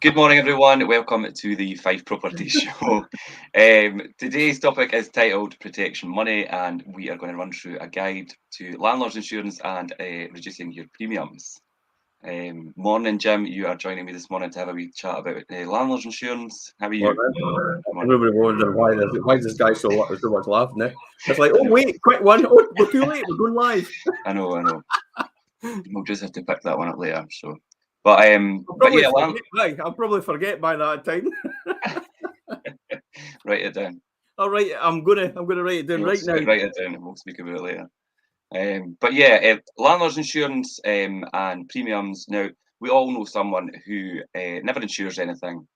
Good morning, everyone. Welcome to the Fife Property Show. Today's topic is titled Protection Money, and we are going to run through a guide to landlords insurance and reducing your premiums. Morning, Jim. You are joining me this morning to have a wee chat about landlords insurance. How are you? Everybody wondering why is this guy so much laughing there? It's like, oh wait, quick one! Oh, we're too late. We're going live. I know. We'll just have to pick that one up later. So, but yeah, I'll probably forget by that time. Write it down. All right, I'm gonna write it down right now. Write it down, and we'll speak about it later. But yeah, landlords insurance and premiums. Now, we all know someone who never insures anything,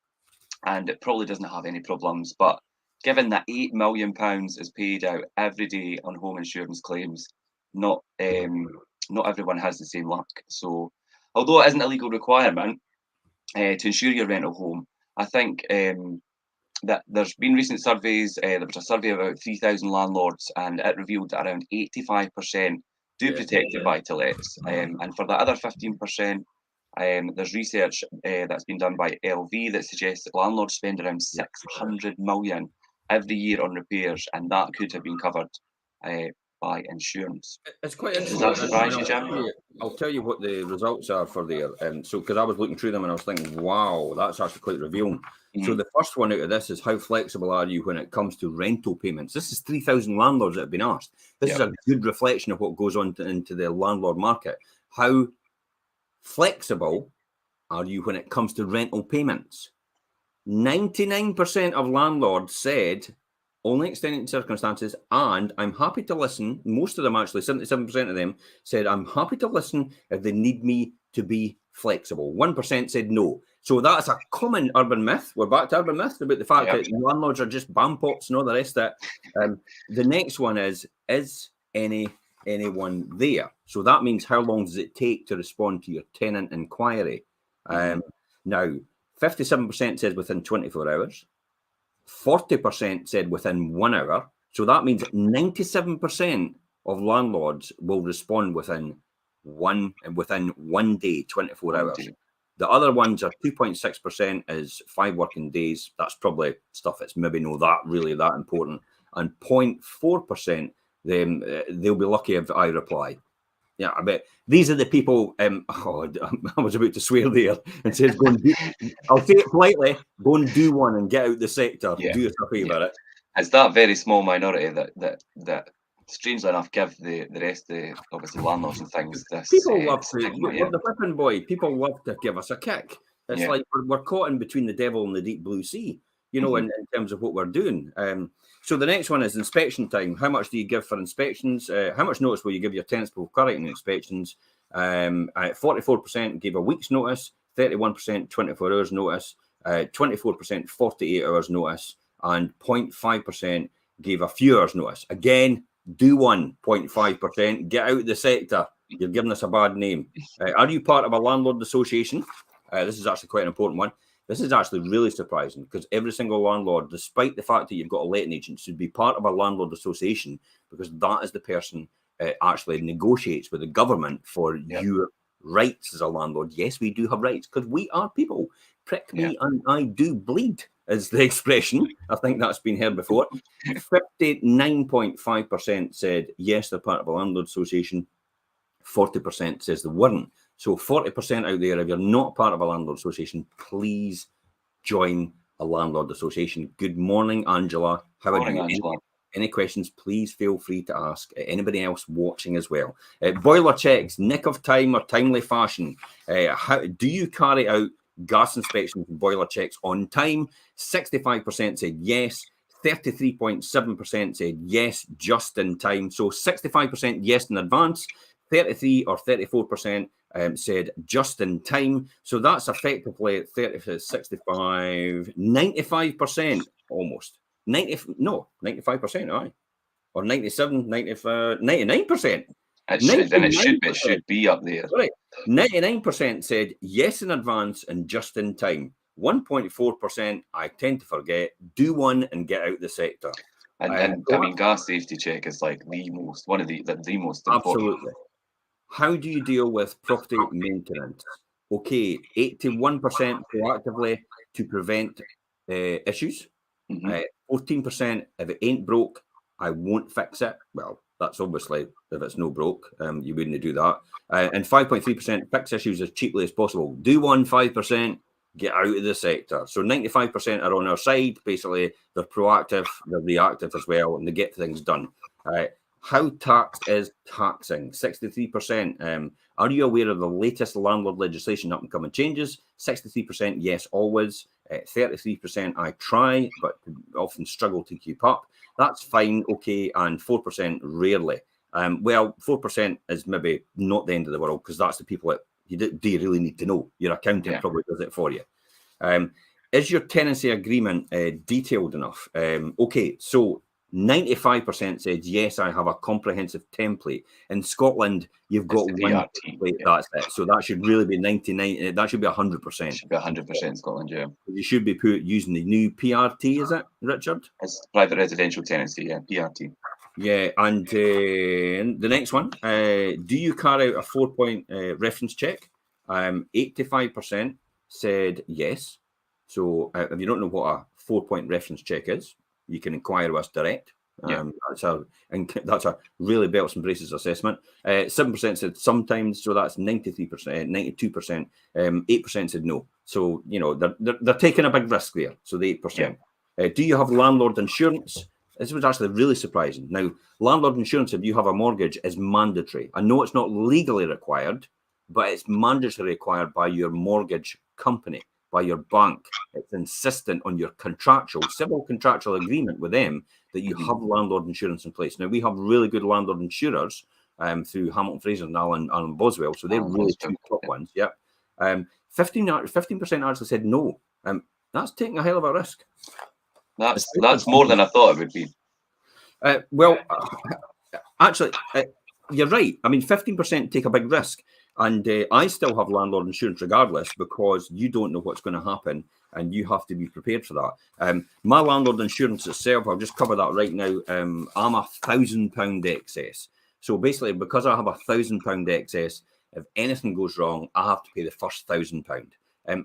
and it probably doesn't have any problems. But given that £8 million is paid out every day on home insurance claims, not everyone has the same luck. So, although it isn't a legal requirement to insure your rental home, I think that there's been recent surveys. There was a survey of about 3,000 landlords, and it revealed that around 85% do protect their buy-to-lets. And for the other 15%, there's research that's been done by LV that suggests that landlords spend around 600 million every year on repairs, and that could have been covered by insurance. It's quite interesting. Does that surprise you, Jim? I'll tell you what the results are for there. So, because I was looking through them and I was thinking, wow, that's actually quite revealing. Mm-hmm. So the first one out of this is, how flexible are you when it comes to rental payments? This is 3,000 landlords that have been asked. This is a good reflection of what goes on into the landlord market. How flexible are you when it comes to rental payments? 99% of landlords said only extended circumstances, and I'm happy to listen. Most of them, actually, 77% of them said, I'm happy to listen if they need me to be flexible. 1% said no. So that's a common urban myth. We're back to urban myths about the fact that landlords are just bampots and all the rest of it. The next one is anyone there? So that means, how long does it take to respond to your tenant inquiry? Now, 57% says within 24 hours. 40% said within 1 hour. So that means 97% of landlords will respond within one day, 24 hours. The other ones are 2.6% is 5 working days. That's probably stuff that's maybe not that important. And 0.4%, they'll be lucky if I reply. Yeah, I bet these are the people. I was about to swear there and says, "Go and do." I'll say it politely. Go and do one and get out the sector. Do yourself a favor about it. It's that very small minority that strangely enough give the rest of the obviously landlords and things this. People love to. We're the whipping boy. People love to give us a kick. It's like we're caught in between the devil and the deep blue sea. You know, in terms of what we're doing. So the next one is inspection time. How much do you give for inspections? How much notice will you give your tenants before carrying inspections? 44% gave a week's notice, 31% 24 hours notice, 24% 48 hours notice, and 0.5% gave a few hours notice. Again, do 1.5%. Get out of the sector. You're giving us a bad name. Are you part of a landlord association? This is actually quite an important one. This is actually really surprising, because every single landlord, despite the fact that you've got a letting agent, should be part of a landlord association, because that is the person actually negotiates with the government for your rights as a landlord. Yes, we do have rights because we are people. Prick me and I do bleed, is the expression. I think that's been heard before. 59.5% said yes, they're part of a landlord association. 40% says they weren't. So 40% out there, if you're not part of a landlord association, please join a landlord association. Good morning, Angela. How are you? Angela. Any questions, please feel free to ask. Anybody else watching as well. Boiler checks, nick of time or timely fashion. How do you carry out gas inspections and boiler checks on time? 65% said yes. 33.7% said yes, just in time. So 65% yes in advance. 33 or 34% said just in time. So that's effectively 65, 95% almost. 95%, aye. Or 97, 95, 99%. It should be up there. Right. 99% said yes in advance and just in time. 1.4%, I tend to forget, do one and get out the sector. And I mean, gas safety check is like the most important. Absolutely. How do you deal with property maintenance? okay, 81% proactively to prevent issues. 14% if it ain't broke, I won't fix it. Well, that's obviously if it's no broke, you wouldn't do that. And 5.3% fix issues as cheaply as possible. Do 5%, get out of the sector. So 95% are on our side. Basically, they're proactive, they're reactive as well, and they get things done. How taxed is taxing? 63%. Are you aware of the latest landlord legislation up and coming changes? 63% yes, always. 33% I try, but often struggle to keep up. That's fine, okay, and 4% rarely. Well, 4% is maybe not the end of the world, because that's the people that do you really need to know. Your accountant probably does it for you. Is your tenancy agreement detailed enough? Okay, so 95% said yes, I have a comprehensive template. In Scotland, you've got one template, that's it. So that should really be 99. That should be 100%. It should be 100% in Scotland, yeah. You should be using the new PRT, is it, Richard? It's private residential tenancy, yeah, PRT. Yeah, and the next one, do you carry out a 4-point reference check? 85% said yes. So if you don't know what a 4-point reference check is, you can inquire with us direct. That's a really belts and braces assessment. 7% said sometimes, so that's 93%, 92%. 8% said no. So they're taking a big risk there. So the 8%. Do you have landlord insurance? This was actually really surprising. Now, landlord insurance, if you have a mortgage, is mandatory. I know it's not legally required, but it's mandatory required by your mortgage company, by your bank. It's insistent on your civil contractual agreement with them that you have landlord insurance in place. Now, we have really good landlord insurers through Hamilton Fraser and Alan Boswell, so they're really two top ones. Yeah. 15% actually said no. That's taking a hell of a risk. That's more than I thought it would be. Actually, you're right. I mean, 15% take a big risk. And I still have landlord insurance regardless, because you don't know what's going to happen and you have to be prepared for that. My landlord insurance itself, I'll just cover that right now. I'm £1,000 excess. So basically, because I have £1,000 excess, if anything goes wrong, I have to pay the first £1,000.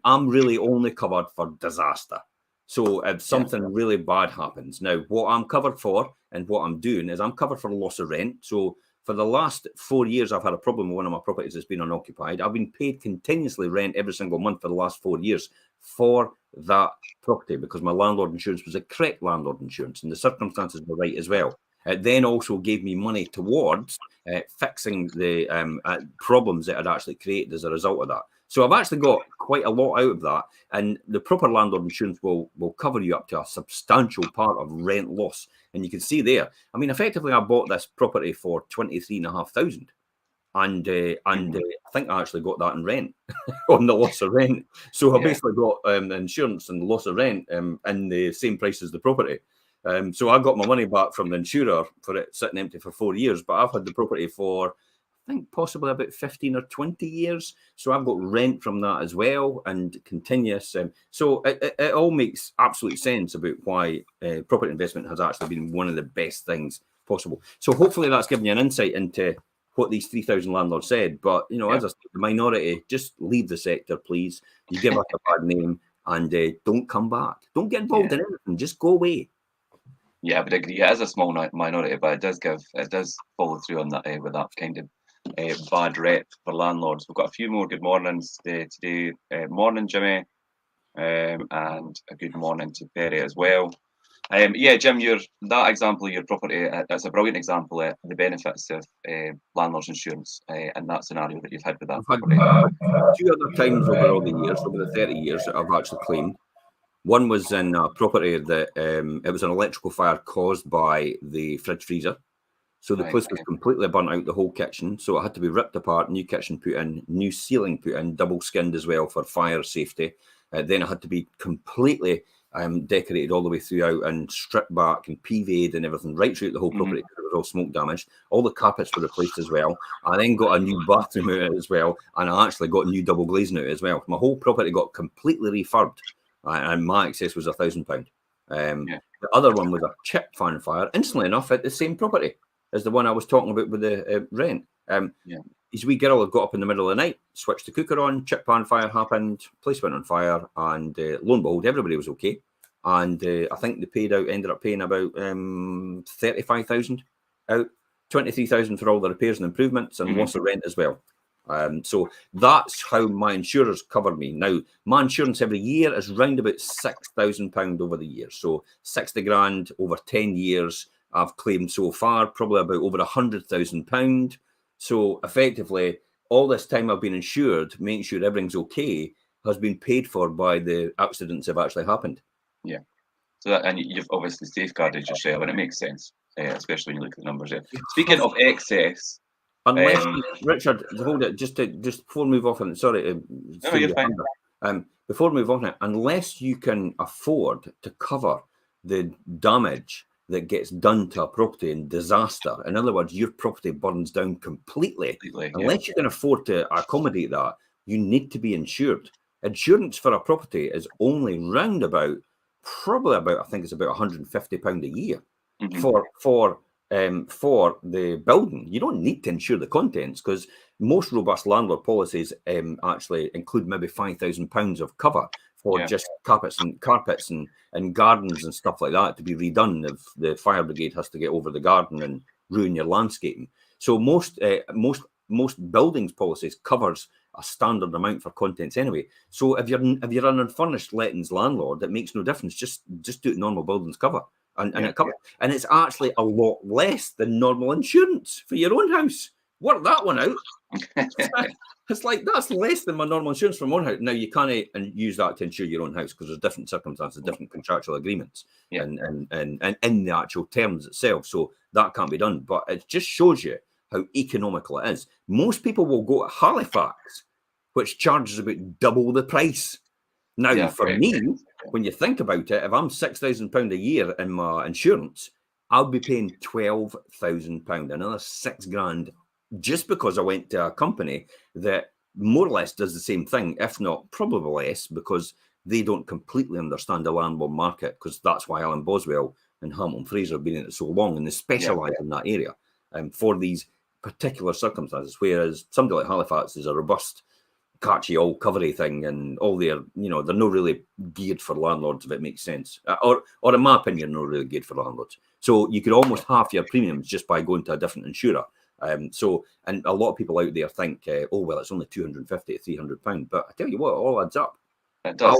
I'm really only covered for disaster. So if something really bad happens, now what I'm covered for and what I'm doing is I'm covered for loss of rent. So for the last 4 years, I've had a problem with one of my properties that's been unoccupied. I've been paid continuously rent every single month for the last 4 years for that property, because my landlord insurance was the correct landlord insurance and the circumstances were right as well. It then also gave me money towards fixing the problems that I'd actually created as a result of that. So I've actually got quite a lot out of that, and the proper landlord insurance will cover you up to a substantial part of rent loss. And you can see there, I mean, effectively, I bought this property for 23,500, and I think I actually got that in rent on the loss of rent. So I basically got insurance and loss of rent in the same price as the property. So I got my money back from the insurer for it sitting empty for 4 years, but I've had the property for, I think, possibly about 15 or 20 years. So I've got rent from that as well, and continuous. So it all makes absolute sense about why property investment has actually been one of the best things possible. So hopefully that's given you an insight into what these 3,000 landlords said. But, as I said, the minority, just leave the sector, please. You give us a bad name and don't come back. Don't get involved in anything. Just go away. Yeah, I would agree. It is a small minority, but it does follow through on that with that kind of bad rep for landlords. We've got a few more good mornings today. Morning, Jimmy, and a good morning to Perry as well. Jim, that example of your property, that's a brilliant example of the benefits of landlord's insurance and that scenario that you've had with that property. Two other times over all the years, over the 30 years that I've actually claimed. One was in a property that it was an electrical fire caused by the fridge freezer. So the place was completely burnt out, the whole kitchen. So it had to be ripped apart, new kitchen put in, new ceiling put in, double skinned as well for fire safety. Then it had to be completely decorated all the way throughout and stripped back and PV'd and everything right throughout the whole property, because it was all smoke damaged. All the carpets were replaced as well. I then got a new bathroom out of it as well, and I actually got new double glazing out as well. My whole property got completely refurbed. And my excess was £1,000. The other one was a chip fan fire, instantly enough, at the same property as the one I was talking about with the rent. his wee girl had got up in the middle of the night, switched the cooker on, chip pan fire happened, place went on fire, and lo and behold, everybody was okay. And I think they ended up paying about 35,000 out, 23,000 for all the repairs and improvements, and loss of rent as well. So that's how my insurers cover me. Now, my insurance every year is round about £6,000 over the year. So 60 grand over 10 years I've claimed so far, probably about over £100,000. So effectively, all this time I've been insured, making sure everything's okay, has been paid for by the accidents that have actually happened. Yeah. So and you've obviously safeguarded yourself, and it makes sense, especially when you look at the numbers there. Speaking of excess, unless Richard, hold it, just before we move off on it. Sorry, no, you're fine. Before we move on it, unless you can afford to cover the damage that gets done to a property in disaster, in other words, your property burns down completely. Unless you can afford to accommodate that, you need to be insured. Insurance for a property is only round about, probably about, I think it's about £150 a year for the building. You don't need to insure the contents, because most robust landlord policies actually include maybe £5,000 of cover for just carpets and gardens and stuff like that to be redone if the fire brigade has to get over the garden and ruin your landscaping. So most buildings policies covers a standard amount for contents anyway. So if you're an unfurnished lettings landlord, it makes no difference. Just do it normal buildings cover. And it covers, and it's actually a lot less than normal insurance for your own house. Work that one out. It's like, that's less than my normal insurance for my own house. Now, you can't use that to insure your own house, because there's different circumstances, different contractual agreements, and in the actual terms itself. So that can't be done. But it just shows you how economical it is. Most people will go to Halifax, which charges about double the price. Now, for me, when you think about it, if I'm £6,000 a year in my insurance, I'll be paying £12,000, another £6,000, just because I went to a company that more or less does the same thing, if not probably less, because they don't completely understand the landlord market, because that's why Alan Boswell and Hamilton Fraser have been in it so long, and they specialise in that area for these particular circumstances, whereas somebody like Halifax is a robust, catchy, all covery thing, and all their, they're not really geared for landlords, if it makes sense. Or in my opinion, not really geared for landlords. So you could almost half your premiums just by going to a different insurer. And a lot of people out there think, oh, well, it's only £250 to £300. But I tell you what, it all adds up. It does.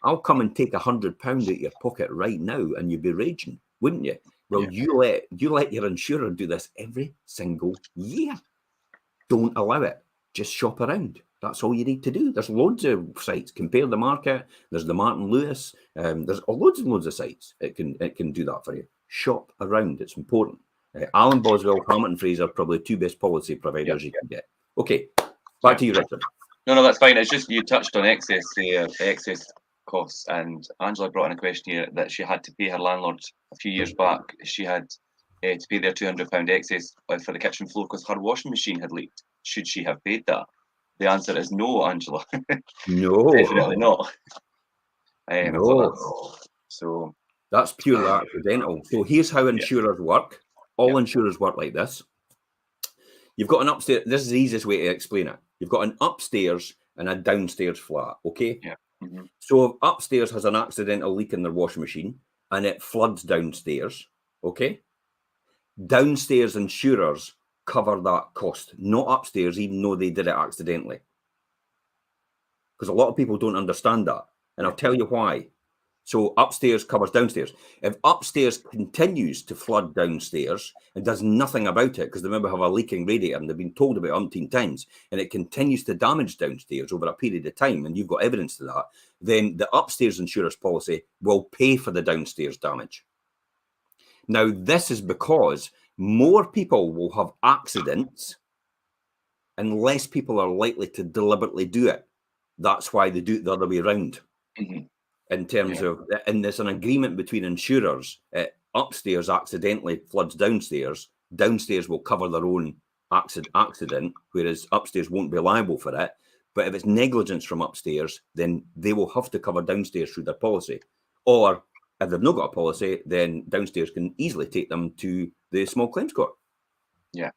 I'll come and take £100 out of your pocket right now, and you'd be raging, wouldn't you? Well, you let your insurer do this every single year. Don't allow it. Just shop around. That's all you need to do. There's loads of sites. Compare the Market. There's the Martin Lewis. There's loads and loads of sites. It can do that for you. Shop around. It's important. Alan Boswell, Hamilton Fraser, probably two best policy providers you can get. Okay, back to you, Richard. No, that's fine. It's just you touched on excess costs, and Angela brought in a question here that she had to pay her landlord a few years back. She had to pay their £200 excess for the kitchen floor because her washing machine had leaked. Should she have paid that? The answer is no, Angela. No, definitely not. No. So that's purely accidental. So here's how insurers work. All insurers work like this. You've got an upstairs. This is the easiest way to explain it. You've got an upstairs and a downstairs flat. Okay. Yeah. So if upstairs has an accidental leak in their washing machine and it floods downstairs, okay, downstairs insurers cover that cost, not upstairs, even though they did it accidentally. Because a lot of people don't understand that. And I'll tell you why. So upstairs covers downstairs. If upstairs continues to flood downstairs and does nothing about it, because they maybe have a leaking radiator and they've been told about umpteen times, and it continues to damage downstairs over a period of time, and you've got evidence to that, then the upstairs insurance policy will pay for the downstairs damage. Now, this is because more people will have accidents and less people are likely to deliberately do it. That's why they do it the other way around. In terms of, and there's an agreement between insurers. Upstairs accidentally floods downstairs. Downstairs will cover their own accident, whereas upstairs won't be liable for it. But if it's negligence from upstairs, then they will have to cover downstairs through their policy. Or if they've not got a policy, then downstairs can easily take them to the small claims court. Yeah,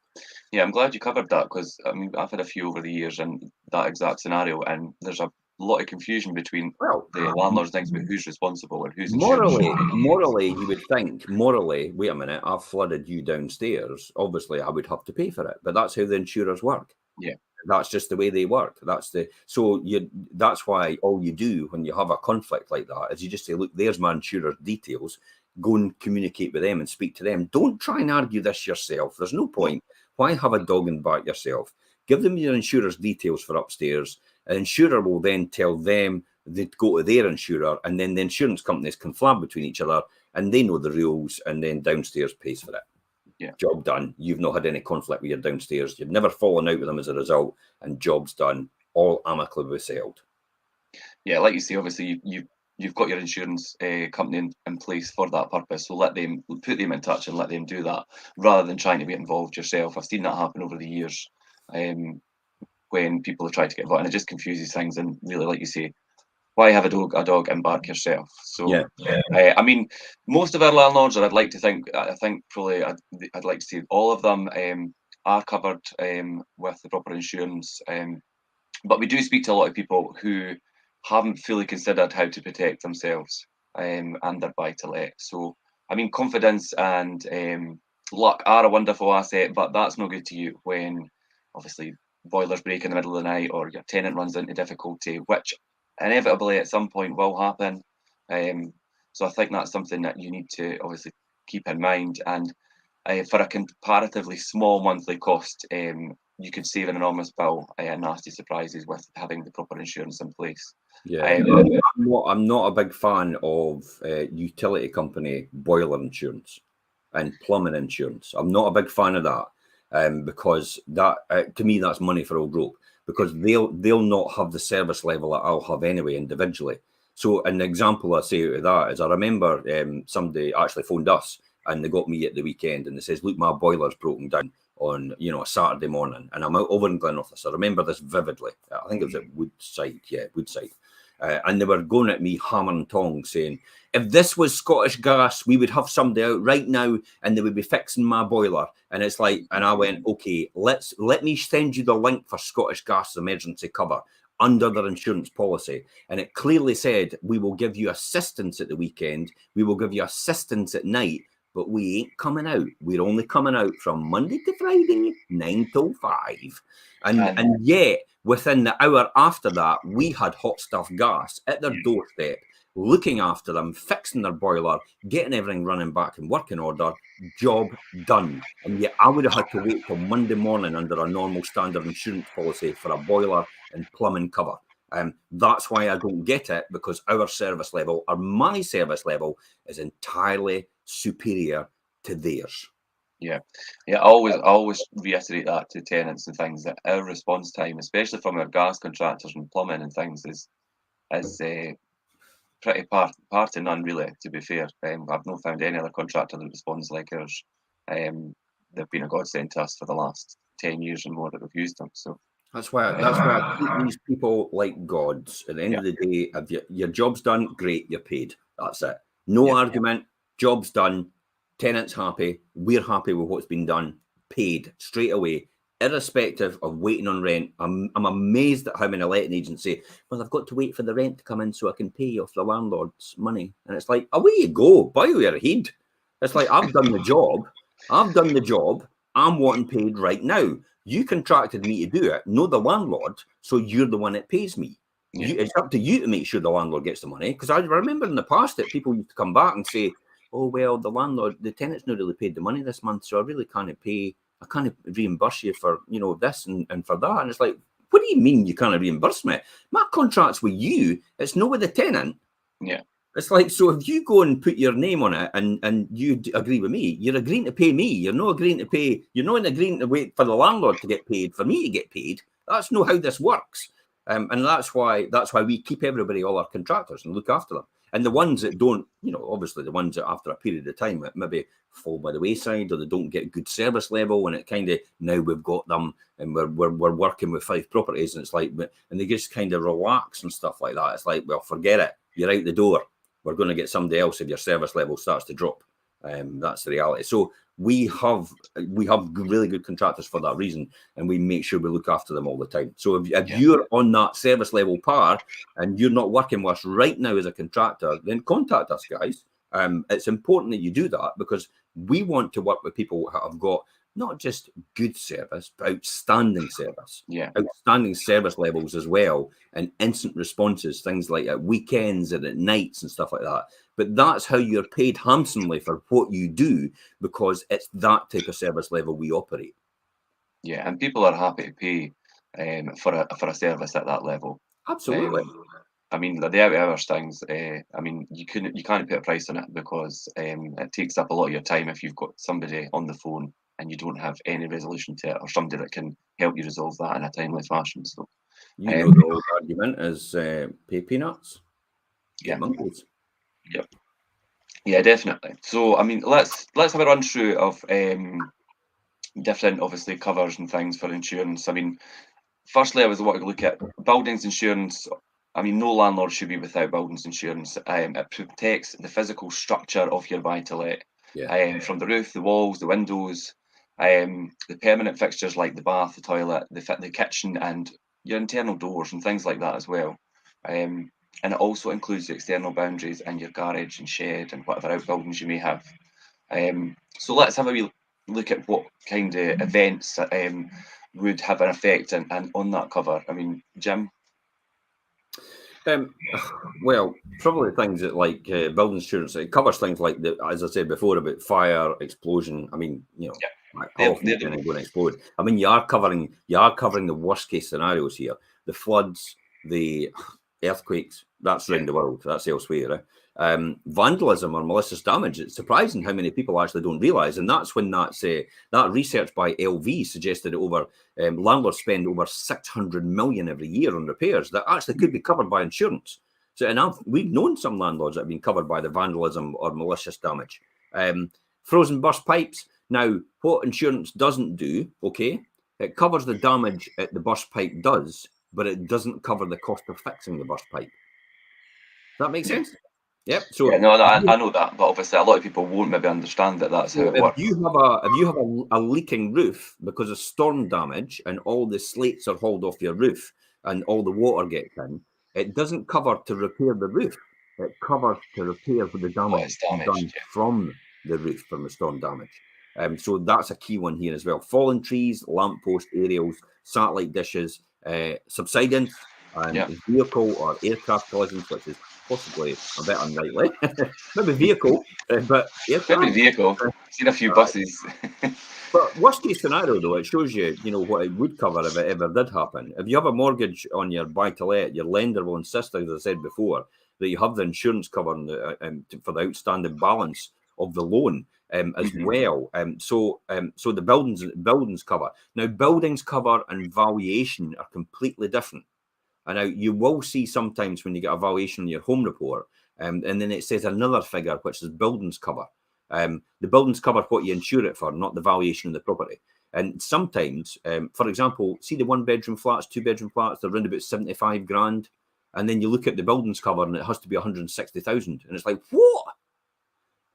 I'm glad you covered that, because I mean I've had a few over the years in that exact scenario, and there's a lot of confusion between Well, the landlords things about who's responsible and whose insurance morally, should be. morally, you would think, morally, wait a minute, I've flooded you downstairs. Obviously, I would have to pay for it. But that's how the insurers work. Yeah. That's just the way they work. That's why all you do when you have a conflict like that is you just say, look, there's my insurer's details. Go and communicate with them and speak to them. Don't try and argue this yourself. There's no point. Why have a dog and bark yourself? Give them your insurer's details for upstairs. An insurer will then tell them they'd go to their insurer, and then the insurance companies can flab between each other, and they know the rules, and then downstairs pays for it. Yeah. Job done. You've not had any conflict with your downstairs. You've never fallen out with them as a result, and job's done. All amicably settled. Yeah, like you say, obviously you've got your insurance company in place for that purpose. So put them in touch and let them do that, rather than trying to get involved yourself. I've seen that happen over the years, when people have tried to get involved, and it just confuses things. And really, like you say, why have a dog and bark yourself? So Yeah. I mean, most of our landlords, or I think probably I'd like to say all of them, are covered with the proper insurance. But we do speak to a lot of people who haven't fully considered how to protect themselves and their buy-to-let. So, I mean, confidence and luck are a wonderful asset, but that's no good to you when, obviously, boilers break in the middle of the night or your tenant runs into difficulty, which inevitably at some point will happen. So I think that's something that you need to obviously keep in mind. And for a comparatively small monthly cost, you could save an enormous bill and nasty surprises with having the proper insurance in place. Yeah, I'm not a big fan of utility company boiler insurance and plumbing insurance. I'm not a big fan of that, because that to me that's money for old rope, because they'll not have the service level that I'll have anyway individually. So an example I say out of that is I remember somebody actually phoned us and they got me at the weekend and they says, look, my boiler's broken down on a Saturday morning, and I'm out over in Glenrothes. I remember this vividly. I think it was at Woodside. Yeah, Woodside. And they were going at me hammer and tongs saying, if this was Scottish Gas, we would have somebody out right now and they would be fixing my boiler. And it's like, and I went, okay, let me send you the link for Scottish Gas emergency cover under their insurance policy. And it clearly said, we will give you assistance at the weekend. We will give you assistance at night, but we ain't coming out. We're only coming out from Monday to Friday, 9 till 5. And yet, within the hour after that, we had Hot Stuff Gas at their doorstep, looking after them, fixing their boiler, getting everything running back in working order, job done. And yet I would have had to wait till Monday morning under a normal standard insurance policy for a boiler and plumbing cover. That's why I don't get it, because our service level, or my service level, is entirely superior to theirs. Yeah, I always reiterate that to tenants and things, that our response time, especially from our gas contractors and plumbing and things, is pretty par to none, really. To be fair, I've not found any other contractor that responds like ours. They've been a godsend to us for the last 10 years and more that we've used them. So that's why I treat these people like gods. At the end of the day, if your job's done, great, you're paid. That's it. No argument. Job's done. Tenant's happy. We're happy with what's been done. Paid straight away, irrespective of waiting on rent. I'm amazed at how many letting agents say, well, I've got to wait for the rent to come in so I can pay off the landlord's money. And it's like, away you go, boil your head. It's like, I've done the job. I'm wanting paid right now. You contracted me to do it, no the landlord, so you're the one that pays me. It's up to you to make sure the landlord gets the money. Because I remember in the past that people used to come back and say, oh, well, the tenant's not really paid the money this month, so I really can't pay. I can't reimburse you for, this and for that. And it's like, what do you mean you can't reimburse me? My contract's with you. It's not with the tenant. Yeah. It's like, so if you go and put your name on it and you agree with me, you're agreeing to pay me. You're not agreeing to wait for the landlord to get paid, for me to get paid. That's not how this works. And that's why we keep everybody, all our contractors, and look after them. And the ones that don't, obviously the ones that after a period of time that maybe fall by the wayside, or they don't get good service level, and it kind of, now we've got them and we're working with Fife properties, and it's like, and they just kind of relax and stuff like that. It's like, well, forget it. You're out the door. We're going to get somebody else if your service level starts to drop. That's the reality. So we have really good contractors for that reason, and we make sure we look after them all the time. So if you're on that service level par and you're not working with us right now as a contractor, then contact us, guys. It's important that you do that, because we want to work with people who have got not just good service, but outstanding service. Outstanding service levels as well, and instant responses, things like at weekends and at nights and stuff like that. But that's how you're paid handsomely for what you do, because it's that type of service level we operate. Yeah, and people are happy to pay for a service at that level. Absolutely. I mean, the out of hours things. I mean, you can't put a price on it, because it takes up a lot of your time if you've got somebody on the phone and you don't have any resolution to it, or somebody that can help you resolve that in a timely fashion. So, the old argument is pay peanuts, get monkeys. Yep. Yeah, definitely. So, I mean, let's have a run through of different, obviously, covers and things for insurance. I mean, firstly, I was wanting to look at buildings insurance. I mean, no landlord should be without buildings insurance. It protects the physical structure of your buy-to-let, from the roof, the walls, the windows, the permanent fixtures like the bath, the toilet, the kitchen, and your internal doors and things like that as well. And it also includes the external boundaries and your garage and shed and whatever outbuildings you may have. So let's have a wee look at what kind of events would have an effect and on that cover. I mean, Jim? Well, probably things that like building insurance. It covers things like, as I said before, about fire, explosion. I mean, how often are going to explode? I mean, you are covering the worst case scenarios here: the floods, the earthquakes. That's around the world. That's elsewhere. Vandalism or malicious damage. It's surprising how many people actually don't realise, and that's when that research by LV suggested landlords spend over 600 million every year on repairs that actually could be covered by insurance. So, and we've known some landlords that have been covered by the vandalism or malicious damage. Frozen burst pipes. Now, what insurance doesn't do, it covers the damage that the burst pipe does, but it doesn't cover the cost of fixing the burst pipe. Does that make sense? Yep. So I know that, but obviously a lot of people won't maybe understand that that's how it works. If you have a leaking roof because of storm damage and all the slates are hauled off your roof and all the water gets in, it doesn't cover to repair the roof. It covers to repair the damage done from the roof from the storm damage. So that's a key one here as well. Fallen trees, lamppost aerials, satellite dishes, subsidence, and vehicle or aircraft collisions, which is possibly a bit unlikely. Maybe vehicle, but aircraft. Maybe vehicle. Seen a few buses. But worst case scenario, though, it shows you, what it would cover if it ever did happen. If you have a mortgage on your buy-to-let, your lender will insist, as I said before, that you have the insurance cover for the outstanding balance of the loan as well. So the buildings cover. Now, buildings cover and valuation are completely different. And now you will see sometimes when you get a valuation on your home report, and then it says another figure, which is buildings cover. The buildings cover what you insure it for, not the valuation of the property. And sometimes, for example, see the 1-bedroom flats, 2-bedroom flats, they're around about 75 grand. And then you look at the buildings cover and it has to be 160,000. And it's like, what?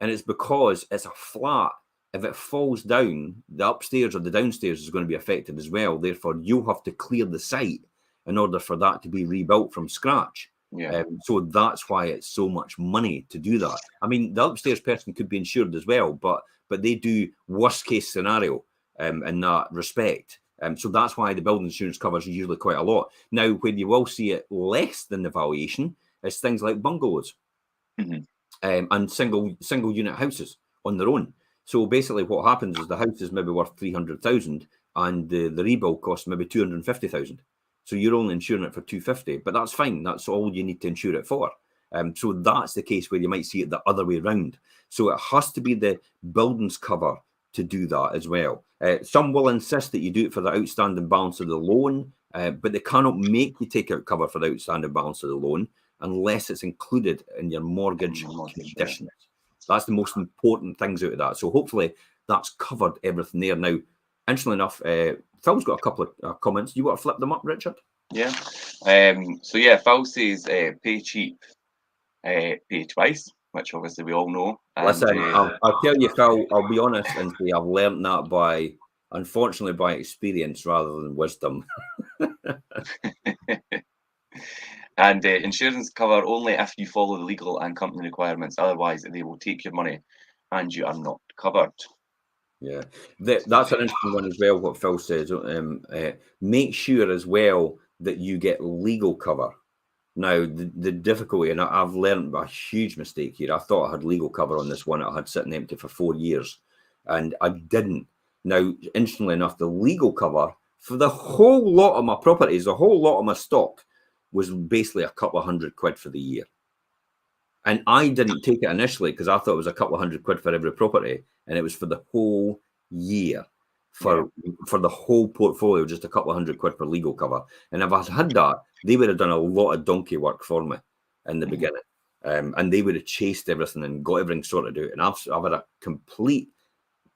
And it's because it's a flat. If it falls down, the upstairs or the downstairs is going to be affected as well. Therefore, you'll have to clear the site in order for that to be rebuilt from scratch. So that's why it's so much money to do that. I mean, the upstairs person could be insured as well, but they do worst case scenario in that respect. So that's why the building insurance covers usually quite a lot. Now, when you will see it less than the valuation is things like bungalows and single unit houses on their own. So basically what happens is the house is maybe worth 300,000 and the rebuild costs maybe 250,000. So you're only insuring it for 250, but that's fine. That's all you need to insure it for. So that's the case where you might see it the other way around. So it has to be the buildings cover to do that as well. Some will insist that you do it for the outstanding balance of the loan, but they cannot make you take out cover for the outstanding balance of the loan unless it's included in your mortgage conditions. That's the most important things out of that. So hopefully that's covered everything there. Now, interestingly enough, Phil's got a couple of comments. You want to flip them up, Richard? Yeah. So Phil says pay cheap, pay twice. which obviously we all know. And, Listen, I'll tell you, Phil, I'll be honest and say I've learnt that unfortunately, by experience rather than wisdom. and insurance cover only if you follow the legal and company requirements. Otherwise, they will take your money and you are not covered. Yeah, that's an interesting one as well, what Phil says. Make sure as well that you get legal cover. Now, the difficulty, and I've learned a huge mistake here. I thought I had legal cover on this one. I had sitting empty for 4 years, and I didn't. Now, interestingly enough, the legal cover for the whole lot of my properties, the whole lot of my stock, was basically a couple of £100 for the year. And I didn't take it initially because I thought it was a couple of £100 for every property, and it was for the whole year, for the whole portfolio, just a couple of £100 for legal cover. And if I'd had that, they would have done a lot of donkey work for me in the beginning, and they would have chased everything and got everything sorted out. And I've had a complete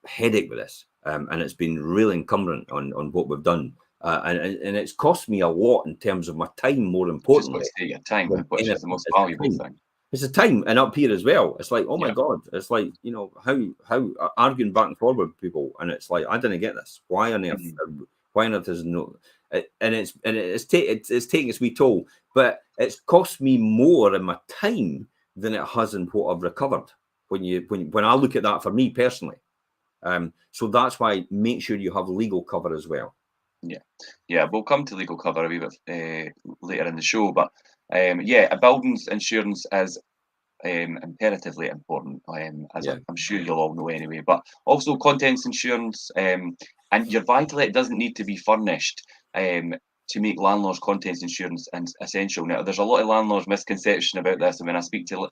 headache with this, and it's been really encumbrant on what we've done, and it's cost me a lot in terms of my time. More importantly, your time, which is the most valuable thing. It's the time, and up here as well. It's like, oh my God! It's like, you know, how arguing back and forward with people, and it's like, I didn't get this. Why on earth? Why on earth is no? And it's taking its wee toll, but it's cost me more in my time than it has in what I've recovered. When I look at that for me personally, so that's why make sure you have legal cover as well. Yeah, we'll come to legal cover a wee bit later in the show, but a buildings insurance is imperatively important, as I'm sure you'll all know anyway. But also contents insurance, and your buy-to-let doesn't need to be furnished to make landlords' contents insurance essential. Now, there's a lot of landlords' misconception about this, and when I speak to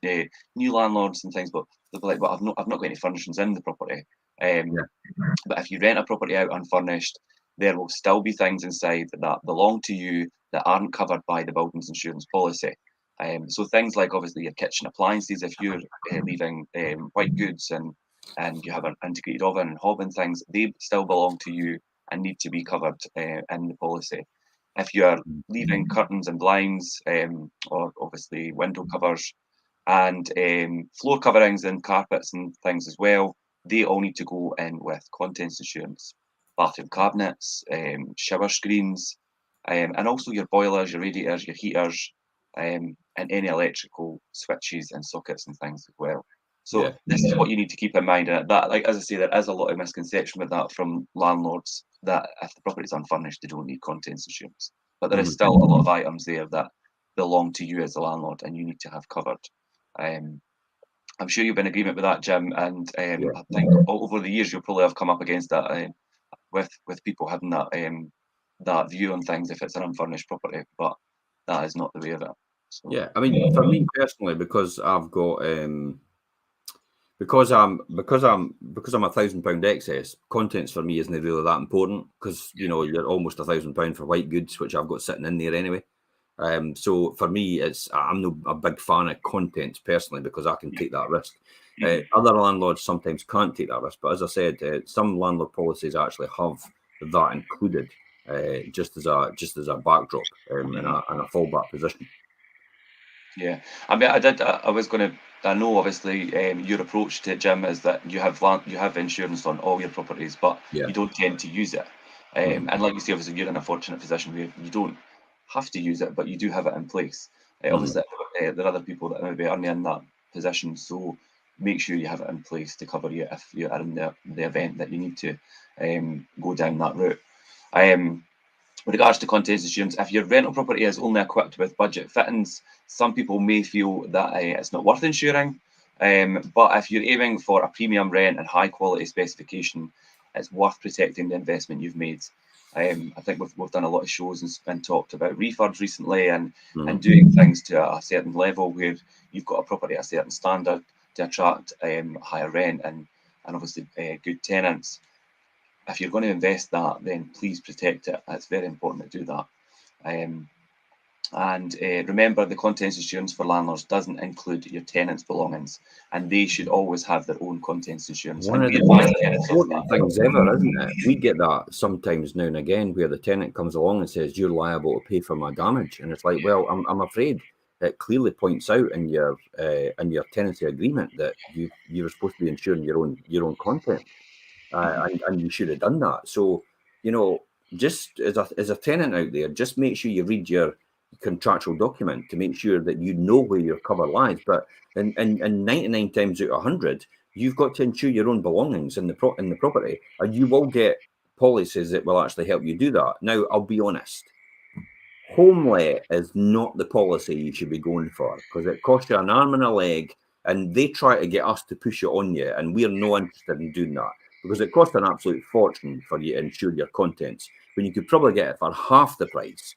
new landlords and things, but they'll be like, "But I've not got any furnishings in the property." But if you rent a property out unfurnished, there will still be things inside that belong to you that aren't covered by the buildings insurance policy. So things like obviously your kitchen appliances, if you're leaving white goods and you have an integrated oven and hob and things, they still belong to you and need to be covered in the policy. If you're leaving curtains and blinds, or obviously window covers and floor coverings and carpets and things as well, they all need to go in with contents insurance. Bathroom cabinets, shower screens, and also your boilers, your radiators, your heaters, and any electrical switches and sockets and things as well. So this is what you need to keep in mind. And that, like as I say, there is a lot of misconception with that from landlords that if the property is unfurnished, they don't need contents insurance. But there is still a lot of items there that belong to you as a landlord, and you need to have covered. I'm sure you'll be in agreement with that, Jim. And I think over the years you'll probably have come up against that with people having that view on things if it's an unfurnished property, but that is not the way of it. So. Yeah, I mean, for me personally, because I've got because I'm £1,000 excess, contents for me isn't really that important because you know you're almost £1,000 for white goods, which I've got sitting in there anyway. So for me, I'm not a big fan of contents personally because I can take that risk. Other landlords sometimes can't take that risk, but as I said, some landlord policies actually have that included, just as a backdrop and a fallback position. Yeah, I mean, I know obviously your approach to it, Jim, is that you have insurance on all your properties, but you don't tend to use it. And like you say, obviously you're in a fortunate position where you don't have to use it, but you do have it in place. Obviously, there are other people that maybe aren't in that position, so make sure you have it in place to cover you if you are in the event that you need to go down that route. With regards to contents insurance, if your rental property is only equipped with budget fittings, some people may feel that it's not worth insuring. But if you're aiming for a premium rent and high quality specification, it's worth protecting the investment you've made. I think we've done a lot of shows and talked about refurbs recently and doing things to a certain level where you've got a property at a certain standard to attract higher rent and obviously good tenants. If you're going to invest that, then please protect it. It's very important to do that. And remember, the contents insurance for landlords doesn't include your tenants' belongings, and they should always have their own contents insurance. One of the important things ever, isn't it? We get that sometimes now and again, where the tenant comes along and says, "You're liable to pay for my damage," and it's like, well, I'm afraid it clearly points out in your tenancy agreement that you were supposed to be insuring your own content, and you should have done that. So, just as a tenant out there, just make sure you read your contractual document to make sure that you know where your cover lies. But in 99 times out of 100, you've got to insure your own belongings in the property, and you will get policies that will actually help you do that. Now, I'll be honest. Home let is not the policy you should be going for, because it costs you an arm and a leg, and they try to get us to push it on you, and we're not interested in doing that, because it costs an absolute fortune for you to insure your contents when you could probably get it for half the price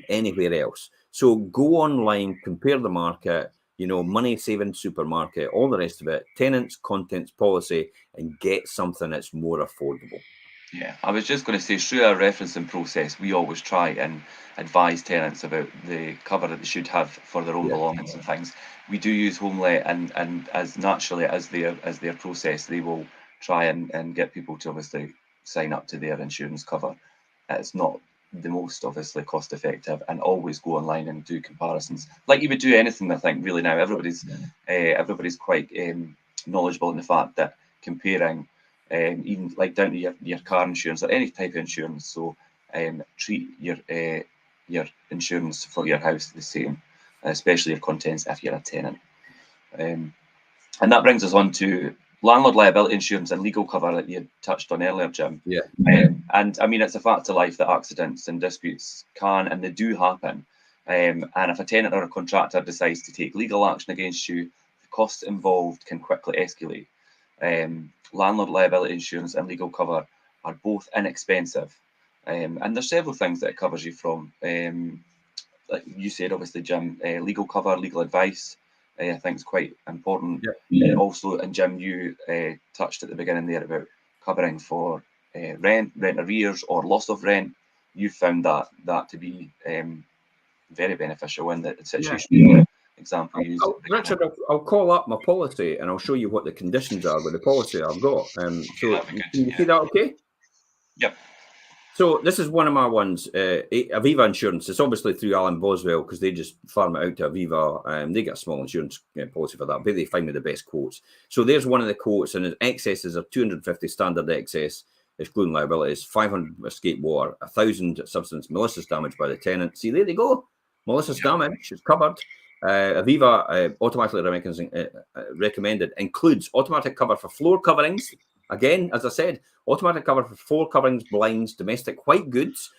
anywhere else. So go online, compare the market, money saving supermarket, all the rest of it, tenants, contents policy, and get something that's more affordable. Yeah, I was just going to say, through our referencing process, we always try and advise tenants about the cover that they should have for their own belongings and things. We do use home let, and as naturally as their process, they will try and get people to obviously sign up to their insurance cover. It's not the most obviously cost effective, and always go online and do comparisons like you would do anything. I think really now everybody's quite knowledgeable in the fact that comparing. Even like down to your car insurance or any type of insurance. So treat your insurance for your house the same, especially your contents if you're a tenant. And that brings us on to landlord liability insurance and legal cover that you touched on earlier, Jim. Yeah. And I mean, it's a fact of life that accidents and disputes can, and they do happen. And if a tenant or a contractor decides to take legal action against you, the costs involved can quickly escalate. Landlord liability insurance and legal cover are both inexpensive, and there's several things that it covers you from. Like you said, obviously, Jim, legal cover, legal advice, I think is quite important. Also, and Jim, you touched at the beginning there about covering for rent arrears or loss of rent. You found that to be very beneficial in the situation. Example used. Richard, I'll call up my policy and I'll show you what the conditions are with the policy I've got. So can you see that okay? Yep. So this is one of my ones, Aviva Insurance. It's obviously through Alan Boswell because they just farm it out to Aviva. They get a small insurance policy for that, but they find me the best quotes. So there's one of the quotes, and excesses are 250 standard excess, excluding liabilities, 500 escape water, 1,000 substance malicious damage by the tenant. See, there they go. Malicious damage is covered. Aviva automatically recommended includes automatic cover for floor coverings. Again, as I said, automatic cover for floor coverings, blinds, domestic white goods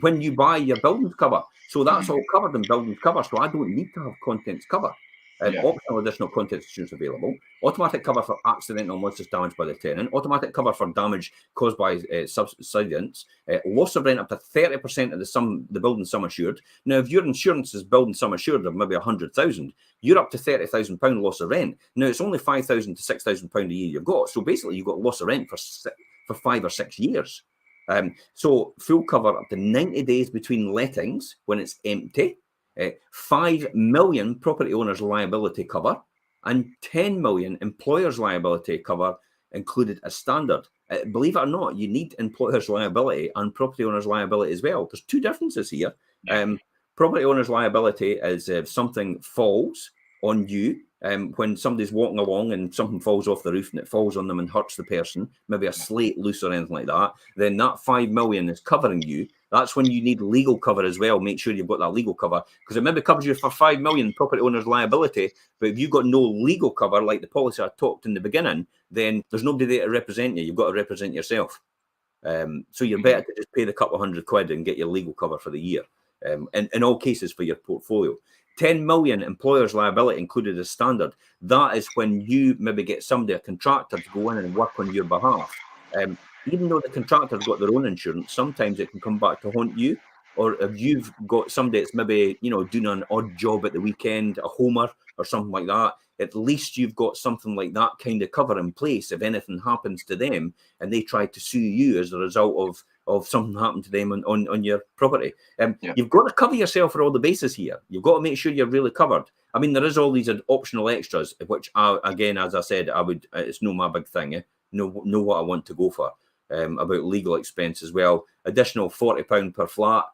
when you buy your buildings cover. So that's all covered in buildings cover. So I don't need to have contents cover. Optional additional contents insurance available. Automatic cover for accidental malicious damage by the tenant. Automatic cover for damage caused by subsidence. Loss of rent up to 30% of the building sum assured. Now, if your insurance is building sum assured of maybe 100,000, you're up to £30,000 loss of rent. Now, it's only £5,000 to £6,000 a year you've got. So basically, you've got loss of rent for 5 or 6 years. So full cover up to 90 days between lettings when it's empty. 5 million property owners liability cover and 10 million employers liability cover included as standard. Believe it or not, you need employers liability and property owners liability as well. There's two differences here. Property owners liability is if something falls on you, when somebody's walking along and something falls off the roof and it falls on them and hurts the person, maybe a slate loose or anything like that, then that 5 million is covering you. That's when you need legal cover as well. Make sure you've got that legal cover, because it maybe covers you for 5 million property owners liability, but if you've got no legal cover, like the policy I talked in the beginning, then there's nobody there to represent you. You've got to represent yourself. So you're better to just pay the couple of £100 and get your legal cover for the year. In all cases for your portfolio. 10 million employers liability included as standard. That is when you maybe get somebody, a contractor, to go in and work on your behalf. Even though the contractor's got their own insurance, sometimes it can come back to haunt you. Or if you've got somebody that's maybe, doing an odd job at the weekend, a homer or something like that, at least you've got something like that kind of cover in place if anything happens to them and they try to sue you as a result of something happened to them on your property. You've got to cover yourself for all the bases here. You've got to make sure you're really covered. I mean, there is all these optional extras, which, again, as I said, it's no my big thing. Know what I want to go for. About legal expense as well. Additional £40 per flat.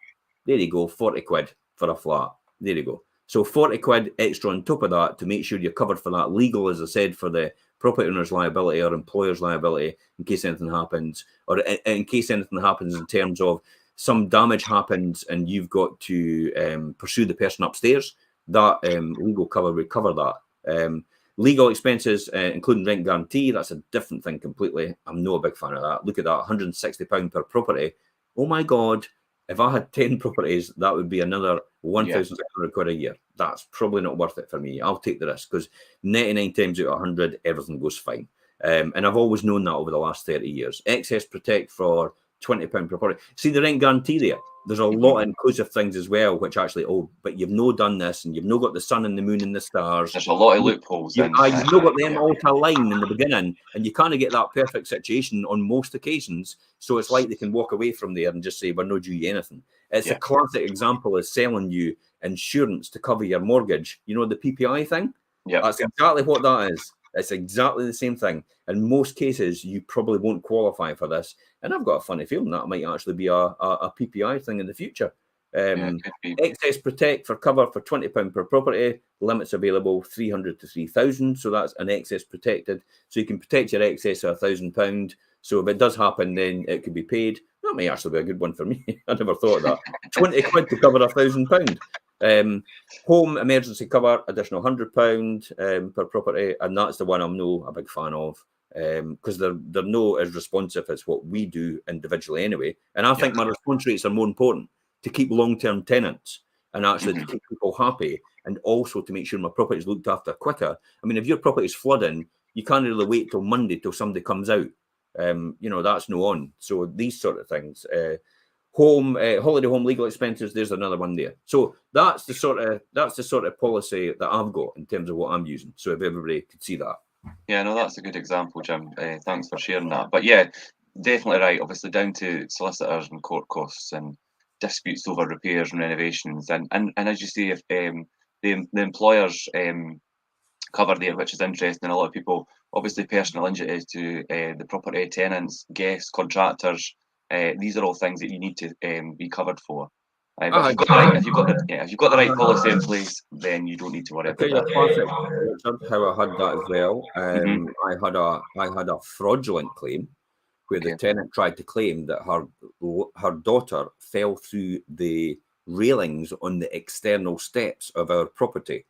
There you go, 40 quid for a flat. There you go. So 40 quid extra on top of that to make sure you're covered for that. Legal, as I said, for the property owner's liability or employer's liability in case anything happens, or in case anything happens in terms of some damage happens and you've got to pursue the person upstairs. That legal cover would cover that. Legal expenses, including rent guarantee, that's a different thing completely. I'm not a big fan of that. Look at that, £160 per property. Oh my God, if I had 10 properties, that would be another 1,600 quid a year. That's probably not worth it for me. I'll take the risk because 99 times out of 100, everything goes fine. And I've always known that over the last 30 years. Excess protect for £20 per property. See the rent guarantee there. There's a lot of inclusive things as well, which actually, but you've no done this and you've no got the sun and the moon and the stars. There's a lot of loopholes. You've no got them all to align in the beginning, and you kind of get that perfect situation on most occasions. So it's like they can walk away from there and just say, we're not due you anything. It's a classic example of selling you insurance to cover your mortgage. You know, the PPI thing? Yeah. That's exactly what that is. It's exactly the same thing. In most cases, you probably won't qualify for this. And I've got a funny feeling that might actually be a PPI thing in the future. Excess protect for cover for £20 per property. Limits available 300 to 3,000. So that's an excess protected. So you can protect your excess of £1,000. So if it does happen, then it could be paid. That may actually be a good one for me. I never thought of that. 20 quid to cover £1,000. Home emergency cover, additional £100 per property, and that's the one I'm no a big fan of because they're not as responsive as what we do individually anyway. And I think my response rates are more important to keep long-term tenants and actually to keep people happy, and also to make sure my property is looked after quicker. I mean, if your property is flooding, you can't really wait till Monday till somebody comes out. You know, that's no on. So these sort of things. Holiday home legal expenses, there's another one there. So that's the sort of policy that I've got in terms of what I'm using. So if everybody could see that. Yeah, no, that's a good example, Jim. Thanks for sharing that. But yeah, definitely right. Obviously down to solicitors and court costs and disputes over repairs and renovations. And as you say, if the employers cover there, which is interesting, a lot of people, obviously personal injuries to the property, tenants, guests, contractors. These are all things that you need to be covered for. But if you've got the right policy in place, then you don't need to worry about that. Richard, how I had that as well. I had a fraudulent claim where the tenant tried to claim that her daughter fell through the railings on the external steps of our property.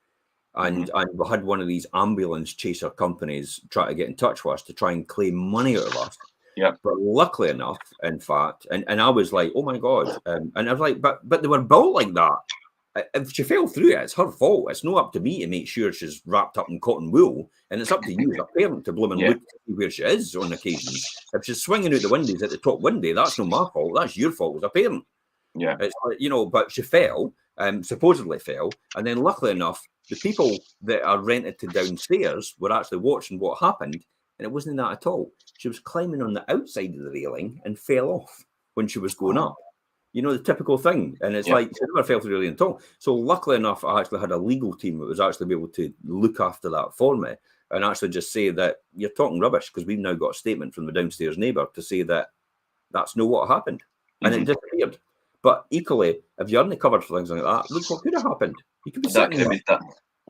And we had one of these ambulance chaser companies try to get in touch with us to try and claim money out of us. Yeah. But luckily enough, in fact, and I was like, oh my God. And I was like, but they were built like that. If she fell through it, it's her fault. It's not up to me to make sure she's wrapped up in cotton wool. And it's up to you as a parent to bloom and look to see where she is on occasions. If she's swinging out the windows at the top window, that's not my fault. That's your fault as a parent. Yeah. It's like, you know, but she fell, supposedly fell. And then luckily enough, the people that are rented to downstairs were actually watching what happened. And it wasn't that at all. She was climbing on the outside of the railing and fell off when she was going up. You know, the typical thing. And it's like, she never fell through the railing at all. So luckily enough, I actually had a legal team that was actually able to look after that for me and actually just say that you're talking rubbish, because we've now got a statement from the downstairs neighbour to say that that's not what happened. And it disappeared. But equally, if you hadn't covered for things like that, look what could have happened. You could be sitting there.